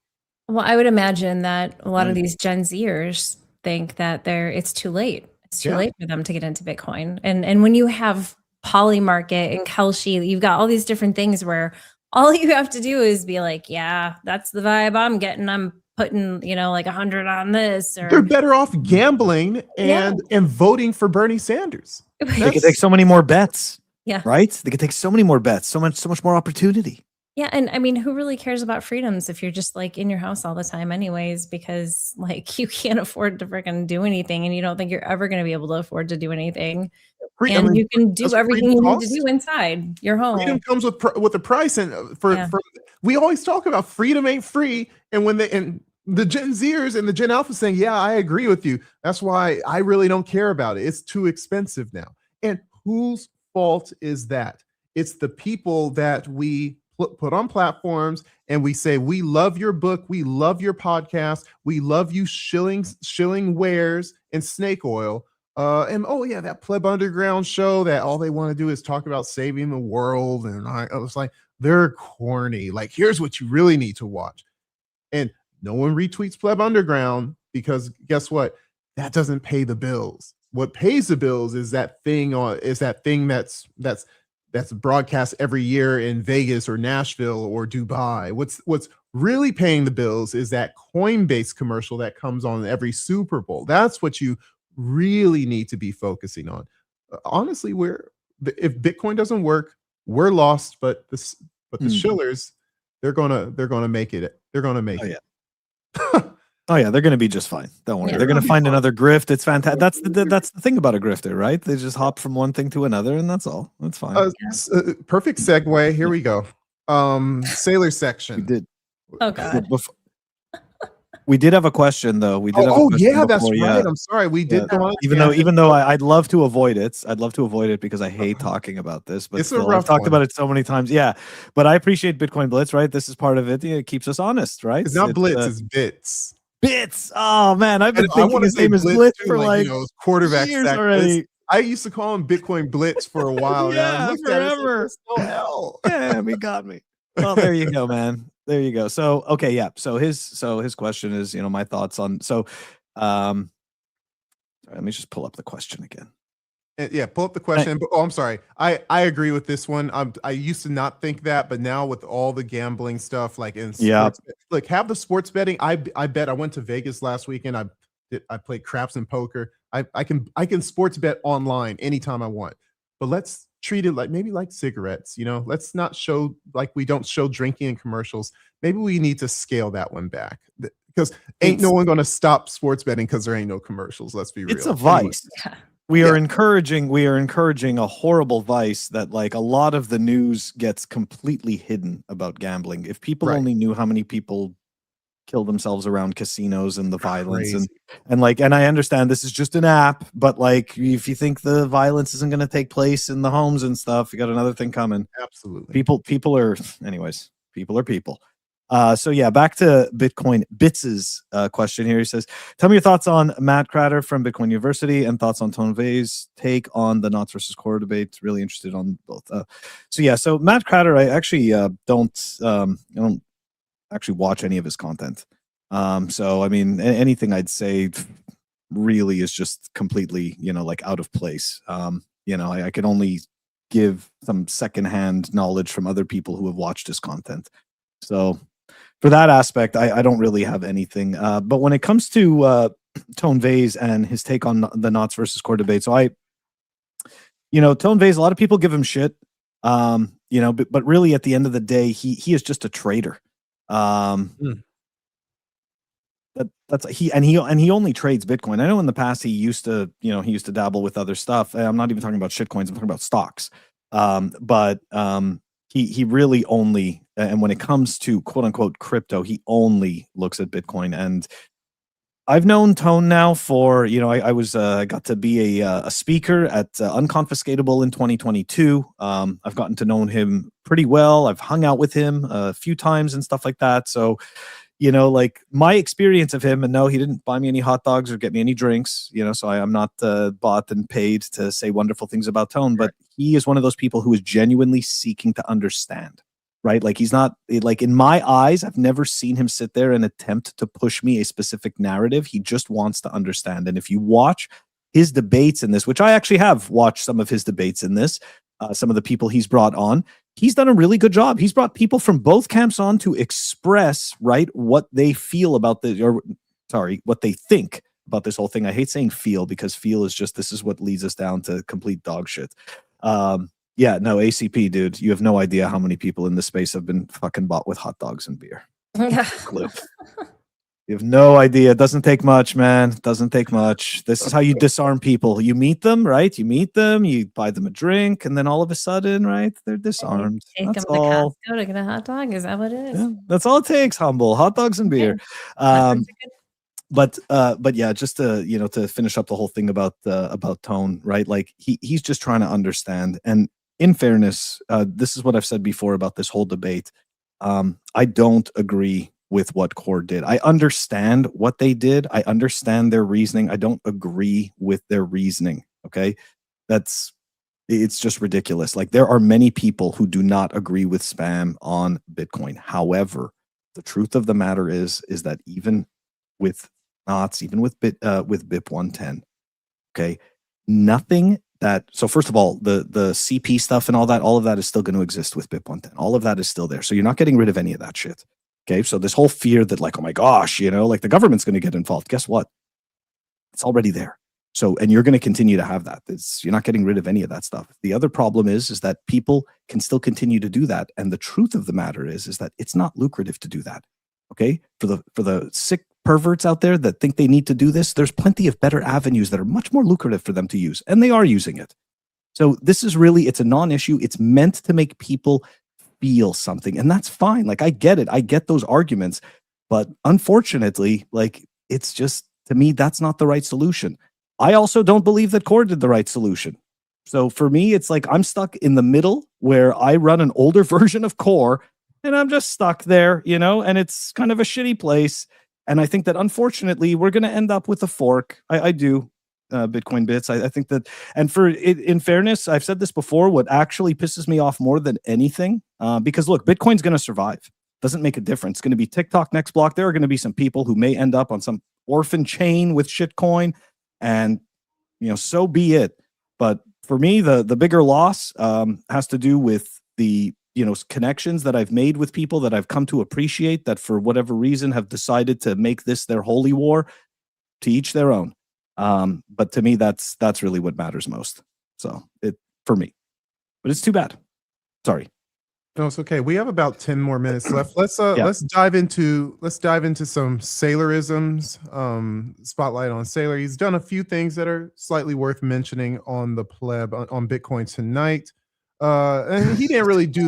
Well, I would imagine that a lot of these Gen Zers think that it's too late. It's too late for them to get into Bitcoin. And when you have Polymarket and Kalshi, you've got all these different things where all you have to do is be like, yeah, that's the vibe I'm getting. I'm putting, like 100 on this. Or they're better off gambling and voting for Bernie Sanders. They could take so many more bets. Yeah. Right? They could take so many more bets, so much more opportunity. Yeah, and I mean, who really cares about freedoms if you're just in your house all the time anyways, because you can't afford to freaking do anything and you don't think you're ever going to be able to afford to do anything. You can do everything you need to do inside your home. Freedom comes with a price, and we always talk about freedom ain't free, and when the Gen Zers and the Gen Alpha saying, yeah, I agree with you. That's why I really don't care about it. It's too expensive now. And whose fault is that? It's the people that we put on platforms and we say, we love your book, we love your podcast, we love you shilling wares and snake oil. And that Pleb Underground show that all they want to do is talk about saving the world. And I was like, they're corny. Like, here's what you really need to watch. And no one retweets Pleb Underground because guess what? That doesn't pay the bills. What pays the bills is that thing that's broadcast every year in Vegas or Nashville or Dubai. What's really paying the bills is that Coinbase commercial that comes on every Super Bowl. That's what you really need to be focusing on. Honestly, if Bitcoin doesn't work, we're lost. But the shillers, they're gonna make it. They're gonna make it. Oh yeah, they're going to be just fine. Don't worry. They're going to find another grift. It's fantastic. That's the thing about a grifter, right? They just hop from one thing to another, and that's all. That's fine. Perfect segue. Here we go. Sailor section. We did. Oh God. We did have a question though. We did. That's right. I'm sorry. We did. Even though I'd love to avoid it. I'd love to avoid it because I hate talking about this. But I've talked about it so many times. Yeah, but I appreciate Bitcoin Blitz. Right. This is part of it. It keeps us honest. Right. It's not Blitz. It's Bits. Bits. Oh man, I've been thinking his name is Blitz for quarterback years already. I used to call him Bitcoin Blitz for a while. Forever. Damn, he got me. Well, there you go, man. There you go. So okay, yeah. So his question is, my thoughts on. So, let me just pull up the question again. Yeah, pull up the question. I'm sorry. I agree with this one. I used to not think that, but now with all the gambling stuff, sports, have the sports betting. I bet I went to Vegas last weekend. I played craps and poker. I can sports bet online anytime I want. But let's treat it like maybe like cigarettes, you know. Let's not show like we don't show drinking in commercials. Maybe we need to scale that one back because ain't no one going to stop sports betting because there ain't no commercials. Let's be real. It's a vice. Anyway. We are encouraging a horrible vice that like a lot of the news gets completely hidden about gambling. If people only knew how many people kill themselves around casinos and the violence and I understand this is just an app, but like if you think the violence isn't going to take place in the homes and stuff, you got another thing coming. Absolutely. People are people. So yeah, back to Bitcoin Bits's question here. He says, tell me your thoughts on Matt Cratter from Bitcoin University and thoughts on Tone Vays' take on the Knots versus Core debate. Really interested on both. So Matt Cratter, I actually don't actually watch any of his content. So I mean, anything I'd say really is just completely, like out of place. I can only give some secondhand knowledge from other people who have watched his content. So for that aspect, I don't really have anything. But when it comes to Tone Vays and his take on the Knots versus Core debate, so Tone Vays, a lot of people give him shit, but really at the end of the day, he is just a trader. He only trades Bitcoin. I know in the past he used to dabble with other stuff. I'm not even talking about shit coins. I'm talking about stocks. But he really only, and when it comes to quote unquote crypto, he only looks at Bitcoin. And I've known Tone now for, I got to be a speaker at Unconfiscatable in 2022. I've gotten to know him pretty well. I've hung out with him a few times and stuff like that. So, like my experience of him, and no, he didn't buy me any hot dogs or get me any drinks, so I'm not bought and paid to say wonderful things about Tone, but he is one of those people who is genuinely seeking to understand. Right? Like he's not like in my eyes, I've never seen him sit there and attempt to push me a specific narrative. He just wants to understand. And if you watch his debates in this, which I actually have watched some of his debates in this, some of the people he's brought on, he's done a really good job. He's brought people from both camps on to express, right, what they feel about what they think about this whole thing. I hate saying feel because feel is just, this is what leads us down to complete dog shit. Yeah, no, ACP, dude, you have no idea how many people in this space have been fucking bought with hot dogs and beer. You have no idea. It doesn't take much, man. It doesn't take much. This is how you disarm people. You meet them, right? You meet them, you buy them a drink, and then all of a sudden, right, they're disarmed. Take them to Costco to get a hot dog. Is that what it is? Yeah, that's all it takes, Humble. Hot dogs and beer. But yeah, just to finish up the whole thing about Tone, right? Like he's just trying to understand. And in fairness, this is what I've said before about this whole debate. I don't agree with what Core did. I understand what they did. I understand their reasoning. I don't agree with their reasoning. Okay. It's just ridiculous. Like there are many people who do not agree with spam on Bitcoin. However, the truth of the matter is that even with Knots, even with BIP 110, okay, nothing that, so first of all, the CP stuff and all of that is still going to exist with BIP 110. All of that is still there. So you're not getting rid of any of that shit. Okay. So this whole fear that like, oh my gosh, like the government's going to get involved. Guess what? It's already there. So, and you're going to continue to have that. You're not getting rid of any of that stuff. The other problem is that people can still continue to do that. And the truth of the matter is that it's not lucrative to do that. Okay. For the sick perverts out there that think they need to do this, there's plenty of better avenues that are much more lucrative for them to use. And they are using it. So this is really, it's a non-issue. It's meant to make people feel something. And that's fine. Like I get it. I get those arguments. But unfortunately, like it's just, to me, that's not the right solution. I also don't believe that Core did the right solution. So for me, it's like I'm stuck in the middle where I run an older version of Core and I'm just stuck there, and it's kind of a shitty place. And I think that unfortunately, we're going to end up with a fork. I do, Bitcoin Bits. I think that, and in fairness, I've said this before, what actually pisses me off more than anything, because look, Bitcoin's going to survive. Doesn't make a difference. It's going to be TikTok next block. There are going to be some people who may end up on some orphan chain with shitcoin. And, so be it. But for me, the bigger loss has to do with the, connections that I've made with people that I've come to appreciate that for whatever reason have decided to make this their holy war. To each their own. But to me, that's really what matters most. So for me, but it's too bad. Sorry. No, it's okay. We have about 10 more minutes left. Let's dive into some Saylorisms. Spotlight on Saylor. He's done a few things that are slightly worth mentioning on the pleb on Bitcoin tonight. And he didn't really do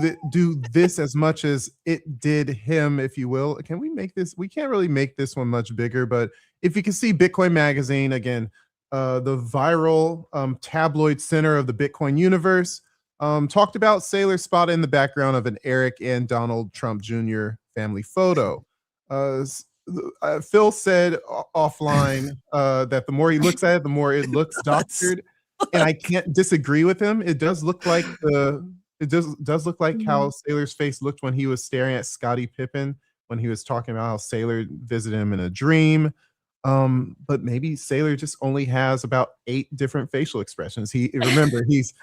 this as much as it did him, if you will. Can we make this? We can't really make this one much bigger, but if you can see Bitcoin Magazine again, the viral tabloid center of the Bitcoin universe. Talked about Saylor Spotlight in the background of an Eric and Donald Trump Jr. family photo. Phil said offline that the more he looks at it, the more it looks doctored, and I can't disagree with him. It does look like how Saylor's face looked when he was staring at Scottie Pippen when he was talking about how Saylor visited him in a dream. But maybe Saylor just only has about 8 different facial expressions. Remember, he's,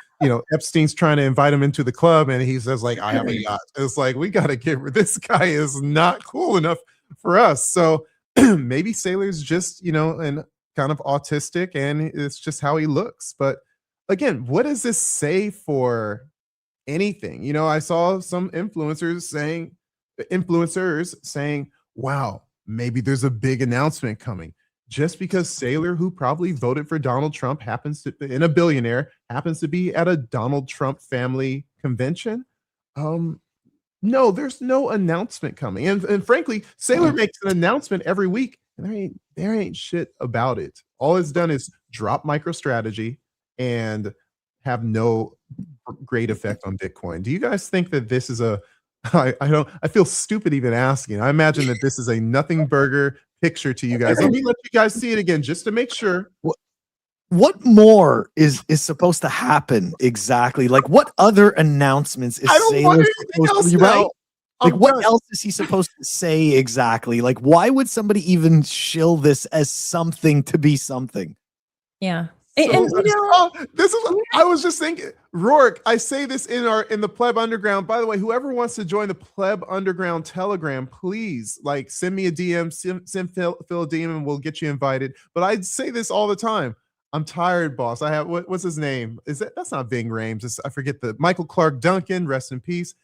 Epstein's trying to invite him into the club and he says like, I have a yacht. It's like, we got to this guy is not cool enough for us. So maybe Saylor's just, and kind of autistic and it's just how he looks. But again, what does this say for anything? I saw some influencers saying, wow, maybe there's a big announcement coming. Just because Saylor, who probably voted for Donald Trump, and a billionaire, happens to be at a Donald Trump family convention. No, there's no announcement coming. And frankly, Saylor makes an announcement every week, and there ain't shit about it. All it's done is drop MicroStrategy and have no great effect on Bitcoin. Do you guys think that this is I feel stupid even asking. I imagine that this is a nothing burger picture to you guys. Let me let you guys see it again just to make sure. What more is supposed to happen exactly? Like, what other announcements is Saylor supposed to be, right? Like, what else is he supposed to say exactly? Like, why would somebody even shill this as something to be something? Yeah. So, this is I was just thinking, Rourke, I say this in the Pleb Underground. By the way, whoever wants to join the Pleb Underground Telegram, please send me a DM, send Phil a DM, and we'll get you invited. But I say this all the time. I'm tired, boss. I have what's his name? That's not Ving Rhames. I forget Michael Clark Duncan. Rest in peace.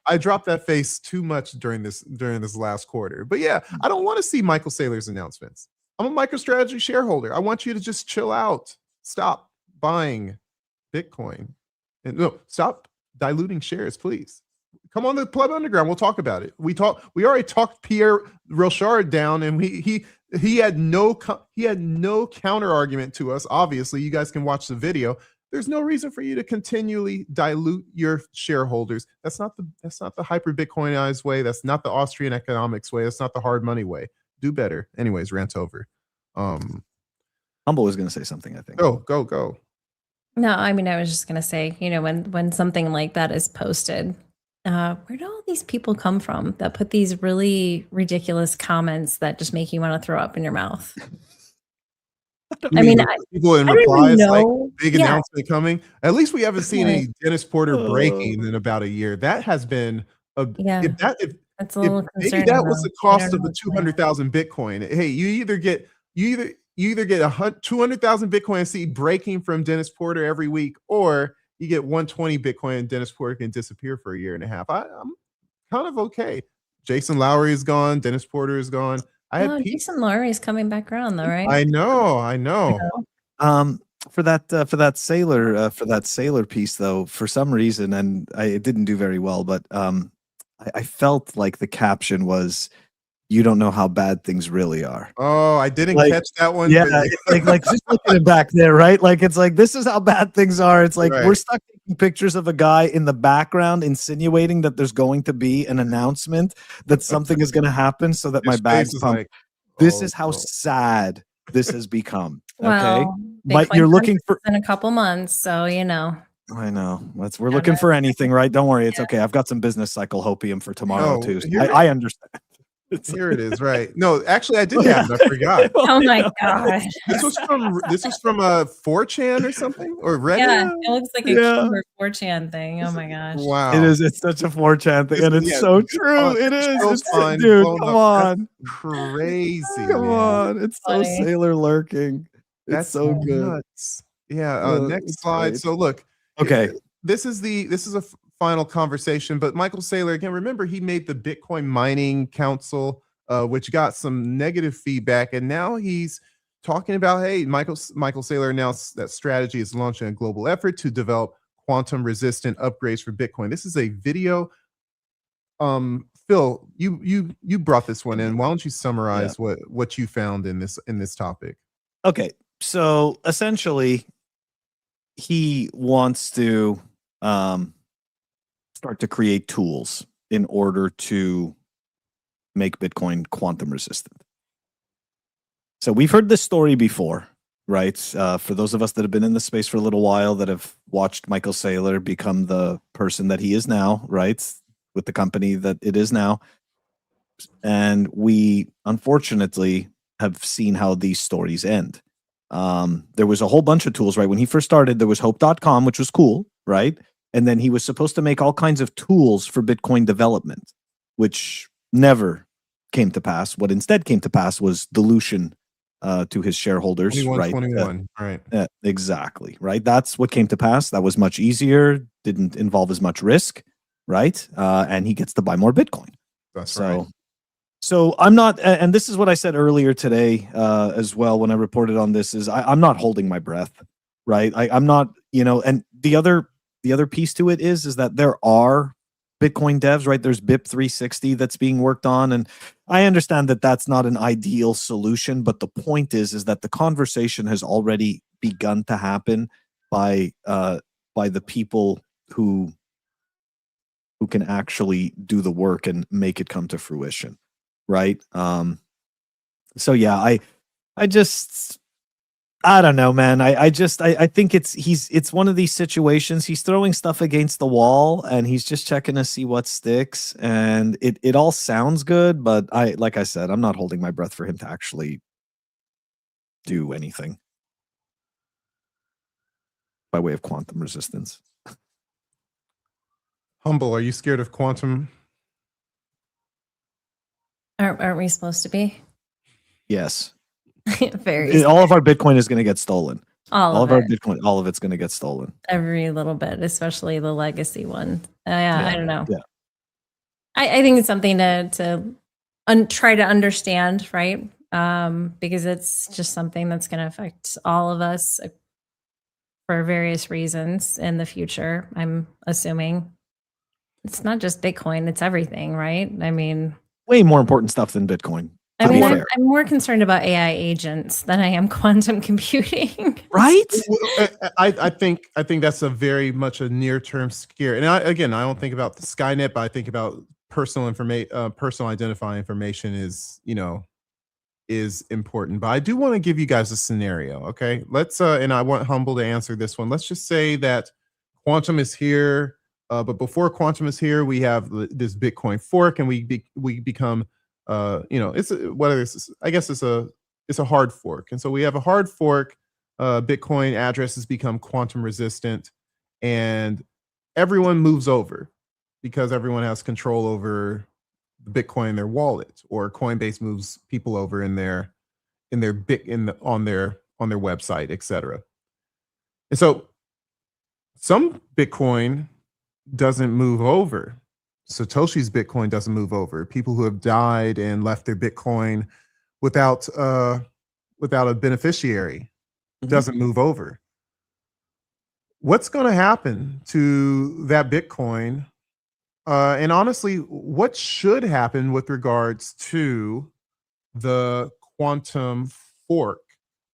I dropped that face too much during this last quarter. But yeah, I don't want to see Michael Saylor's announcements. I'm a MicroStrategy shareholder. I want you to just chill out. Stop buying Bitcoin. And no, stop diluting shares, please. Come on the Pleb Underground. We'll talk about it. We already talked Pierre Rochard down, and he had no counter argument to us. Obviously, you guys can watch the video. There's no reason for you to continually dilute your shareholders. That's not the hyper Bitcoinized way. That's not the Austrian economics way. That's not the hard money way. Do better. Anyways, rant over. Humble was going to say something, I think. Go. No, I mean, I was just going to say, when something like that is posted, where do all these people come from that put these really ridiculous comments that just make you want to throw up in your mouth? People in replies like big announcement coming. At least we haven't seen any Dennis Porter breaking in about a year. That has been that's a little concerning. Maybe that was the cost of the 200,000 Bitcoin. Hey, you either get 200,000 Bitcoin and see breaking from Dennis Porter every week, or you get 120 Bitcoin and Dennis Porter can disappear for a year and a half. I'm kind of okay. Jason Lowry is gone. Dennis Porter is gone. Jason Lowry is coming back around though, right? I know. For that Saylor piece though, for some reason, and it didn't do very well, but I felt like the caption was, "You don't know how bad things really are." Oh, I didn't catch that one. Yeah, like just looking at back there, right? Like it's like, this is how bad things are. It's like we're stuck taking pictures of a guy in the background insinuating that there's going to be an announcement that something is going to happen, so that my bag's pumped. This is how sad this has become. Okay, but you're looking for in a couple months, so I know. We're looking for anything, right? Don't worry, it's okay. I've got some business cycle hopium for tomorrow too. So I understand. Here it is, right? No, actually, I did have it. I forgot. Oh my god! This was from 4chan or something, or Reddit. Yeah, it looks like a keyboard 4chan thing. Oh my gosh! Wow, It is. It's such a 4chan thing, and it's so true. It is. It's, dude, come on. That's crazy. Come on. It's so Funny. Saylor lurking. It's That's so good. nuts. Yeah. Next slide. Great. So look. Okay. This is a final conversation, but Michael Saylor, again, remember he made the Bitcoin Mining Council, which got some negative feedback, and now he's talking about, hey, Michael Saylor announced that Strategy is launching a global effort to develop quantum resistant upgrades for Bitcoin. This is a video. Phil, you brought this one in. Why don't you summarize what you found in this topic? Okay, so essentially, he wants to start to create tools in order to make Bitcoin quantum resistant. So we've heard this story before, right? For those of us that have been in the space for a little while, that have watched Michael Saylor become the person that he is now, right? With the company that it is now. And we, unfortunately, have seen how these stories end. There was a whole bunch of tools, right? When he first started, there was hope.com, which was cool, right? And then he was supposed to make all kinds of tools for Bitcoin development, which never came to pass. What instead came to pass was dilution to his shareholders. 21, right? Exactly, right? That's what came to pass. That was much easier, didn't involve as much risk, right? And he gets to buy more Bitcoin. That's right. So I'm not, and this is what I said earlier today as well when I reported on this, is I'm not holding my breath, right? I'm not, and the other piece to it is that there are Bitcoin devs, right? There's BIP 360 that's being worked on, and I understand that that's not an ideal solution, but the point is that the conversation has already begun to happen by the people who can actually do the work and make it come to fruition. Right. So yeah, I don't know, man. I think it's one of these situations. He's throwing stuff against the wall and he's just checking to see what sticks. And it all sounds good, but like I said, I'm not holding my breath for him to actually do anything by way of quantum resistance. Humble, are you scared of quantum? Aren't we supposed to be? Yes. Very. All of our Bitcoin is going to get stolen. All of our it. Bitcoin, all of it's going to get stolen. Every little bit, especially the legacy one. I don't know. Yeah. I think it's something to try to understand, right? Because it's just something that's going to affect all of us for various reasons in the future. I'm assuming it's not just Bitcoin; it's everything, right? I mean, way more important stuff than Bitcoin. I'm more concerned about AI agents than I am quantum computing. Right? I think that's a very much a near-term scare. And I don't think about the Skynet, but I think about personal identifying information is important. But I do want to give you guys a scenario. Okay, let's and I want Humble to answer this one. Let's just say that quantum is here, but before quantum is here, we have this Bitcoin fork, and we become it's a hard fork. And so we have a hard fork, Bitcoin addresses become quantum resistant, and everyone moves over because everyone has control over the Bitcoin in their wallet, or Coinbase moves people over on their website, etc. And so some Bitcoin doesn't move over. Satoshi's Bitcoin doesn't move over. People who have died and left their Bitcoin without a beneficiary doesn't move over. What's going to happen to that Bitcoin? And honestly, what should happen with regards to the quantum fork?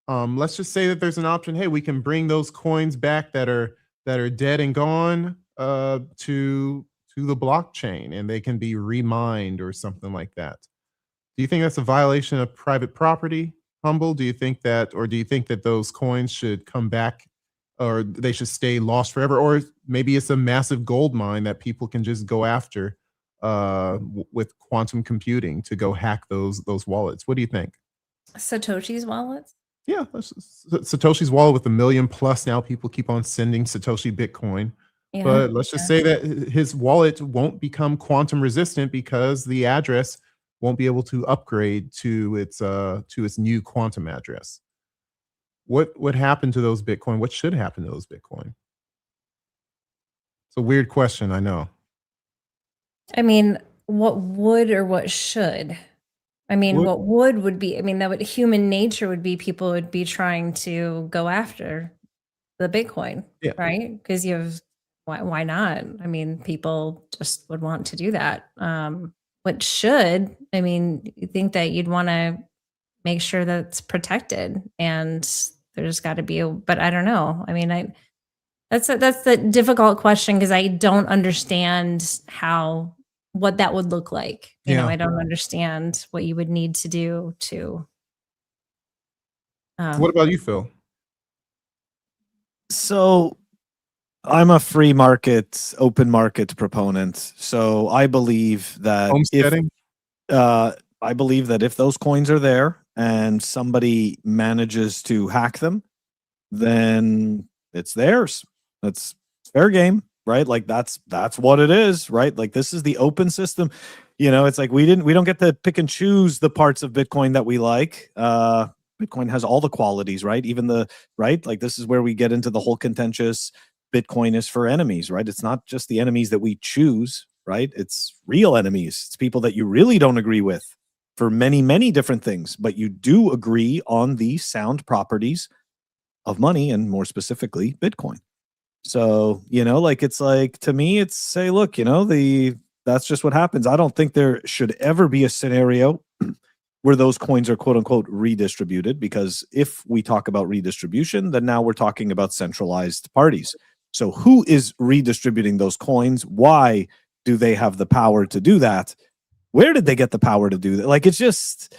Let's just say that there's an option. Hey, we can bring those coins back that are dead and gone to the blockchain, and they can be remined or something like that. Do you think that's a violation of private property, Humble? Do you think that those coins should come back, or they should stay lost forever? Or maybe it's a massive gold mine that people can just go after with quantum computing to go hack those wallets. What do you think? Satoshi's wallets? Yeah, Satoshi's wallet with 1 million plus now. People keep on sending Satoshi Bitcoin. Yeah, but let's just say that his wallet won't become quantum resistant because the address won't be able to upgrade to its new quantum address. What happened to those Bitcoin? What should happen to those Bitcoin? It's a weird question, I know. I mean, what would or what should? I mean, what would be, I mean, that would, human nature would be, people would be trying to go after the Bitcoin, right? Because you have, why not? I mean, people just would want to do that. What should, I mean, you think that you'd want to make sure that it's protected, and there's got to be but I don't know. I mean, that's the difficult question, because I don't understand what that would look like. You know, I don't understand what you would need to do to. What about you, Phil? So I'm a free market, open market proponent. So I believe that if those coins are there and somebody manages to hack them, then it's theirs. That's fair game, right? Like that's what it is, right? Like this is the open system. You know, it's like we don't get to pick and choose the parts of Bitcoin that we like. Bitcoin has all the qualities, right? Even like this is where we get into the whole contentious Bitcoin is for enemies, right? It's not just the enemies that we choose, right? It's real enemies. It's people that you really don't agree with for many, many different things, but you do agree on the sound properties of money, and more specifically, Bitcoin. So, you know, like, it's like, to me, it's say, look, you know, that's just what happens. I don't think there should ever be a scenario where those coins are quote unquote redistributed, because if we talk about redistribution, then now we're talking about centralized parties. So who is redistributing those coins? Why do they have the power to do that? Where did they get the power to do that? Like, it's just,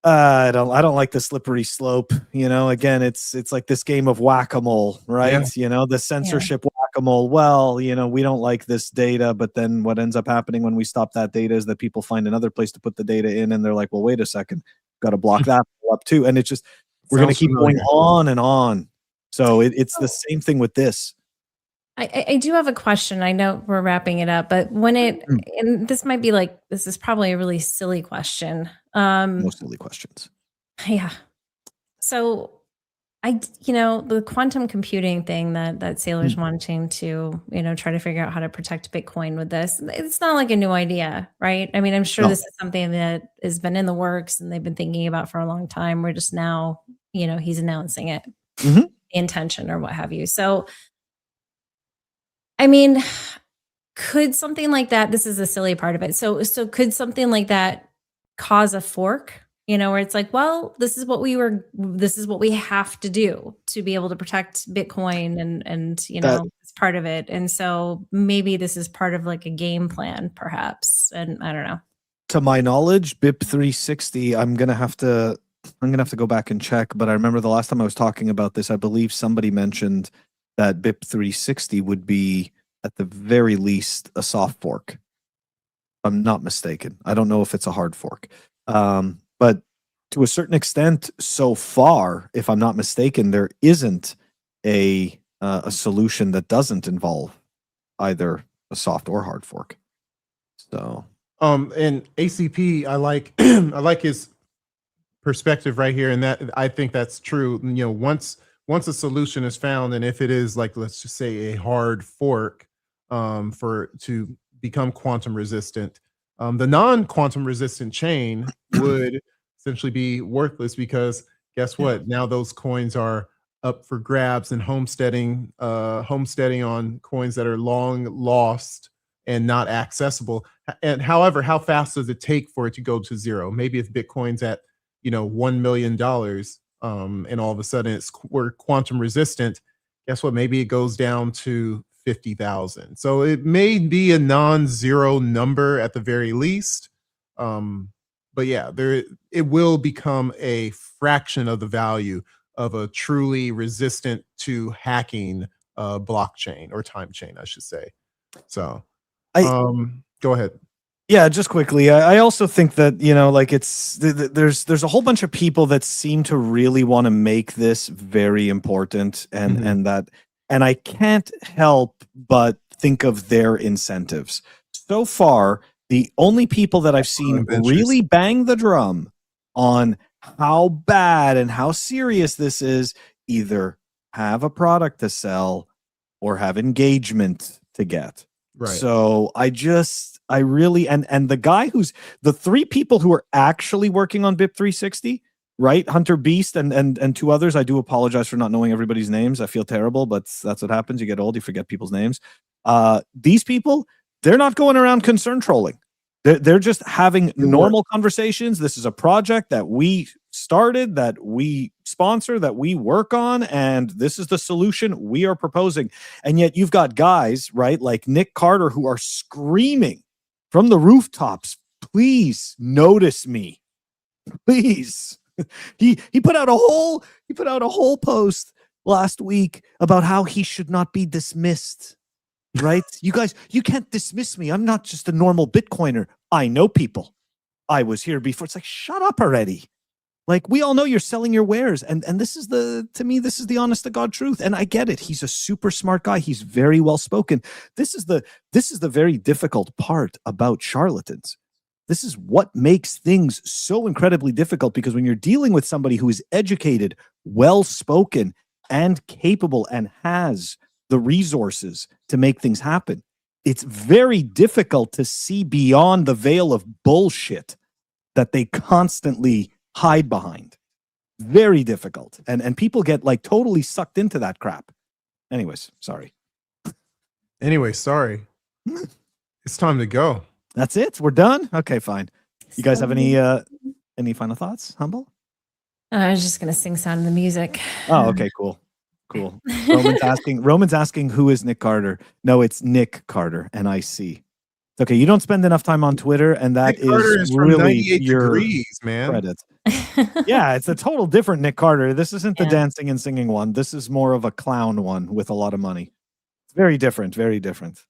I don't like the slippery slope. You know, again, it's like this game of whack-a-mole, right? Yeah. You know, the censorship whack-a-mole. Well, you know, we don't like this data, but then what ends up happening when we stop that data is that people find another place to put the data in, and they're like, well, wait a second, got to block that up too. And it's just, we're going to keep going on and on. So it's the same thing with this. I do have a question. I know we're wrapping it up, but and this might be like, this is probably a really silly question. Most silly questions. Yeah. So the quantum computing thing that Saylor's wanting to, try to figure out how to protect Bitcoin with this. It's not like a new idea, right? I mean, I'm sure this is something that has been in the works and they've been thinking about for a long time. We're just now, he's announcing it, the intention or what have you. So, I mean, could something like that, this is a silly part of it. So could something like that cause a fork, where it's like, well, this is what we have to do to be able to protect Bitcoin and it's part of it. And so maybe this is part of like a game plan, perhaps. And I don't know. To my knowledge, BIP 360, I'm going to have to go back and check, but I remember the last time I was talking about this, I believe somebody mentioned that BIP 360 would be, at the very least, a soft fork. If I'm not mistaken. I don't know if it's a hard fork. But to a certain extent, so far, if I'm not mistaken, there isn't a solution that doesn't involve either a soft or hard fork. So, and ACP, I like I like his perspective right here, and that I think that's true. Once a solution is found, and if it is, like, let's just say, a hard fork to become quantum resistant, the non-quantum resistant chain would essentially be worthless, because guess what? Now those coins are up for grabs and homesteading on coins that are long lost and not accessible. And however, how fast does it take for it to go to zero? Maybe if Bitcoin's at $1 million, and all of a sudden we're quantum resistant, guess what? Maybe it goes down to 50,000. So it may be a non-zero number at the very least. But yeah, it will become a fraction of the value of a truly resistant to hacking blockchain, or time chain, I should say. So Go ahead. Yeah, just quickly. I also think that, like there's a whole bunch of people that seem to really want to make this very important, and I can't help but think of their incentives. So far, the only people that I've seen really bang the drum on how bad and how serious this is either have a product to sell or have engagement to get. Right. So I really, and the guy the three people who are actually working on BIP 360, right? Hunter Beast and two others. I do apologize for not knowing everybody's names. I feel terrible, but that's what happens. You get old, you forget people's names. These people, they're not going around concern trolling. They're just having normal conversations. This is a project that we started, that we sponsor, that we work on, and this is the solution we are proposing. And yet you've got guys, right, like Nick Carter, who are screaming from the rooftops, please notice me. Please. He put out a whole post last week about how he should not be dismissed. Right? You guys, you can't dismiss me. I'm not just a normal Bitcoiner. I know people. I was here before. It's like, shut up already. Like, we all know you're selling your wares. And this is to me, this is the honest to God truth. And I get it. He's a super smart guy. He's very well spoken. This is the very difficult part about charlatans. This is what makes things so incredibly difficult, because when you're dealing with somebody who is educated, well spoken, and capable, and has the resources to make things happen, it's very difficult to see beyond the veil of bullshit that they constantly hide behind. Very difficult. And people get like totally sucked into that crap. Anyways, sorry. Sorry. It's time to go. That's it? We're done? Okay, fine. You guys have any final thoughts, Humble? I was just going to sing Sound of the Music. Oh, okay, cool. Roman's asking who is Nick Carter. No, it's Nick Carter, NIC. Okay, you don't spend enough time on Twitter, and that is really your degrees, man. Credit. Yeah, it's a total different Nick Carter. This isn't the dancing and singing one. This is more of a clown one with a lot of money. It's very different, very different.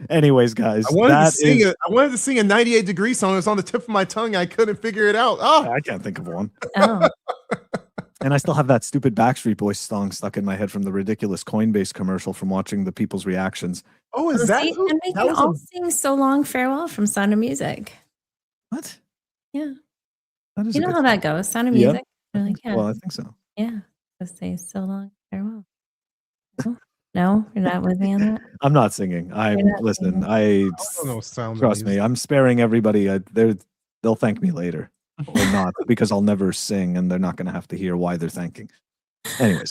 Anyways, guys, I wanted to sing a 98 Degree song. It was on the tip of my tongue. I couldn't figure it out. Oh, I can't think of one. Oh. And I still have that stupid Backstreet Boys song stuck in my head from the ridiculous Coinbase commercial from watching the people's reactions. Oh, is that? And we can all sing "So Long Farewell" from Sound of Music. What? Yeah. You know how that goes. Sound of Music. Yeah. Like, yeah. Well, I think so. Yeah. Let's say "So Long Farewell." No, you're not with me on that. I'm not singing. Listen. I don't know sound. Trust me. I'm sparing everybody. They'll thank me later. Or not, because I'll never sing, and they're not going to have to hear why they're thanking. Anyways.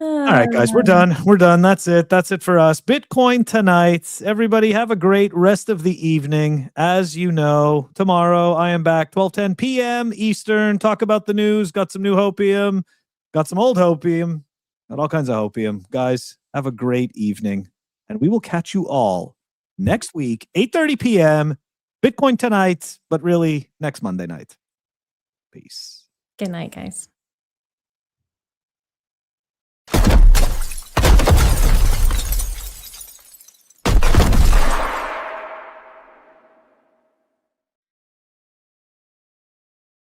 All right, guys, we're done. That's it for us. Bitcoin tonight. Everybody have a great rest of the evening. As you know, tomorrow I am back 12:10 p.m. Eastern. Talk about the news. Got some new hopium. Got some old hopium. Got all kinds of hopium. Guys, have a great evening, and we will catch you all next week, 8:30 p.m. Bitcoin tonight, but really next Monday night. Peace. Good night, guys.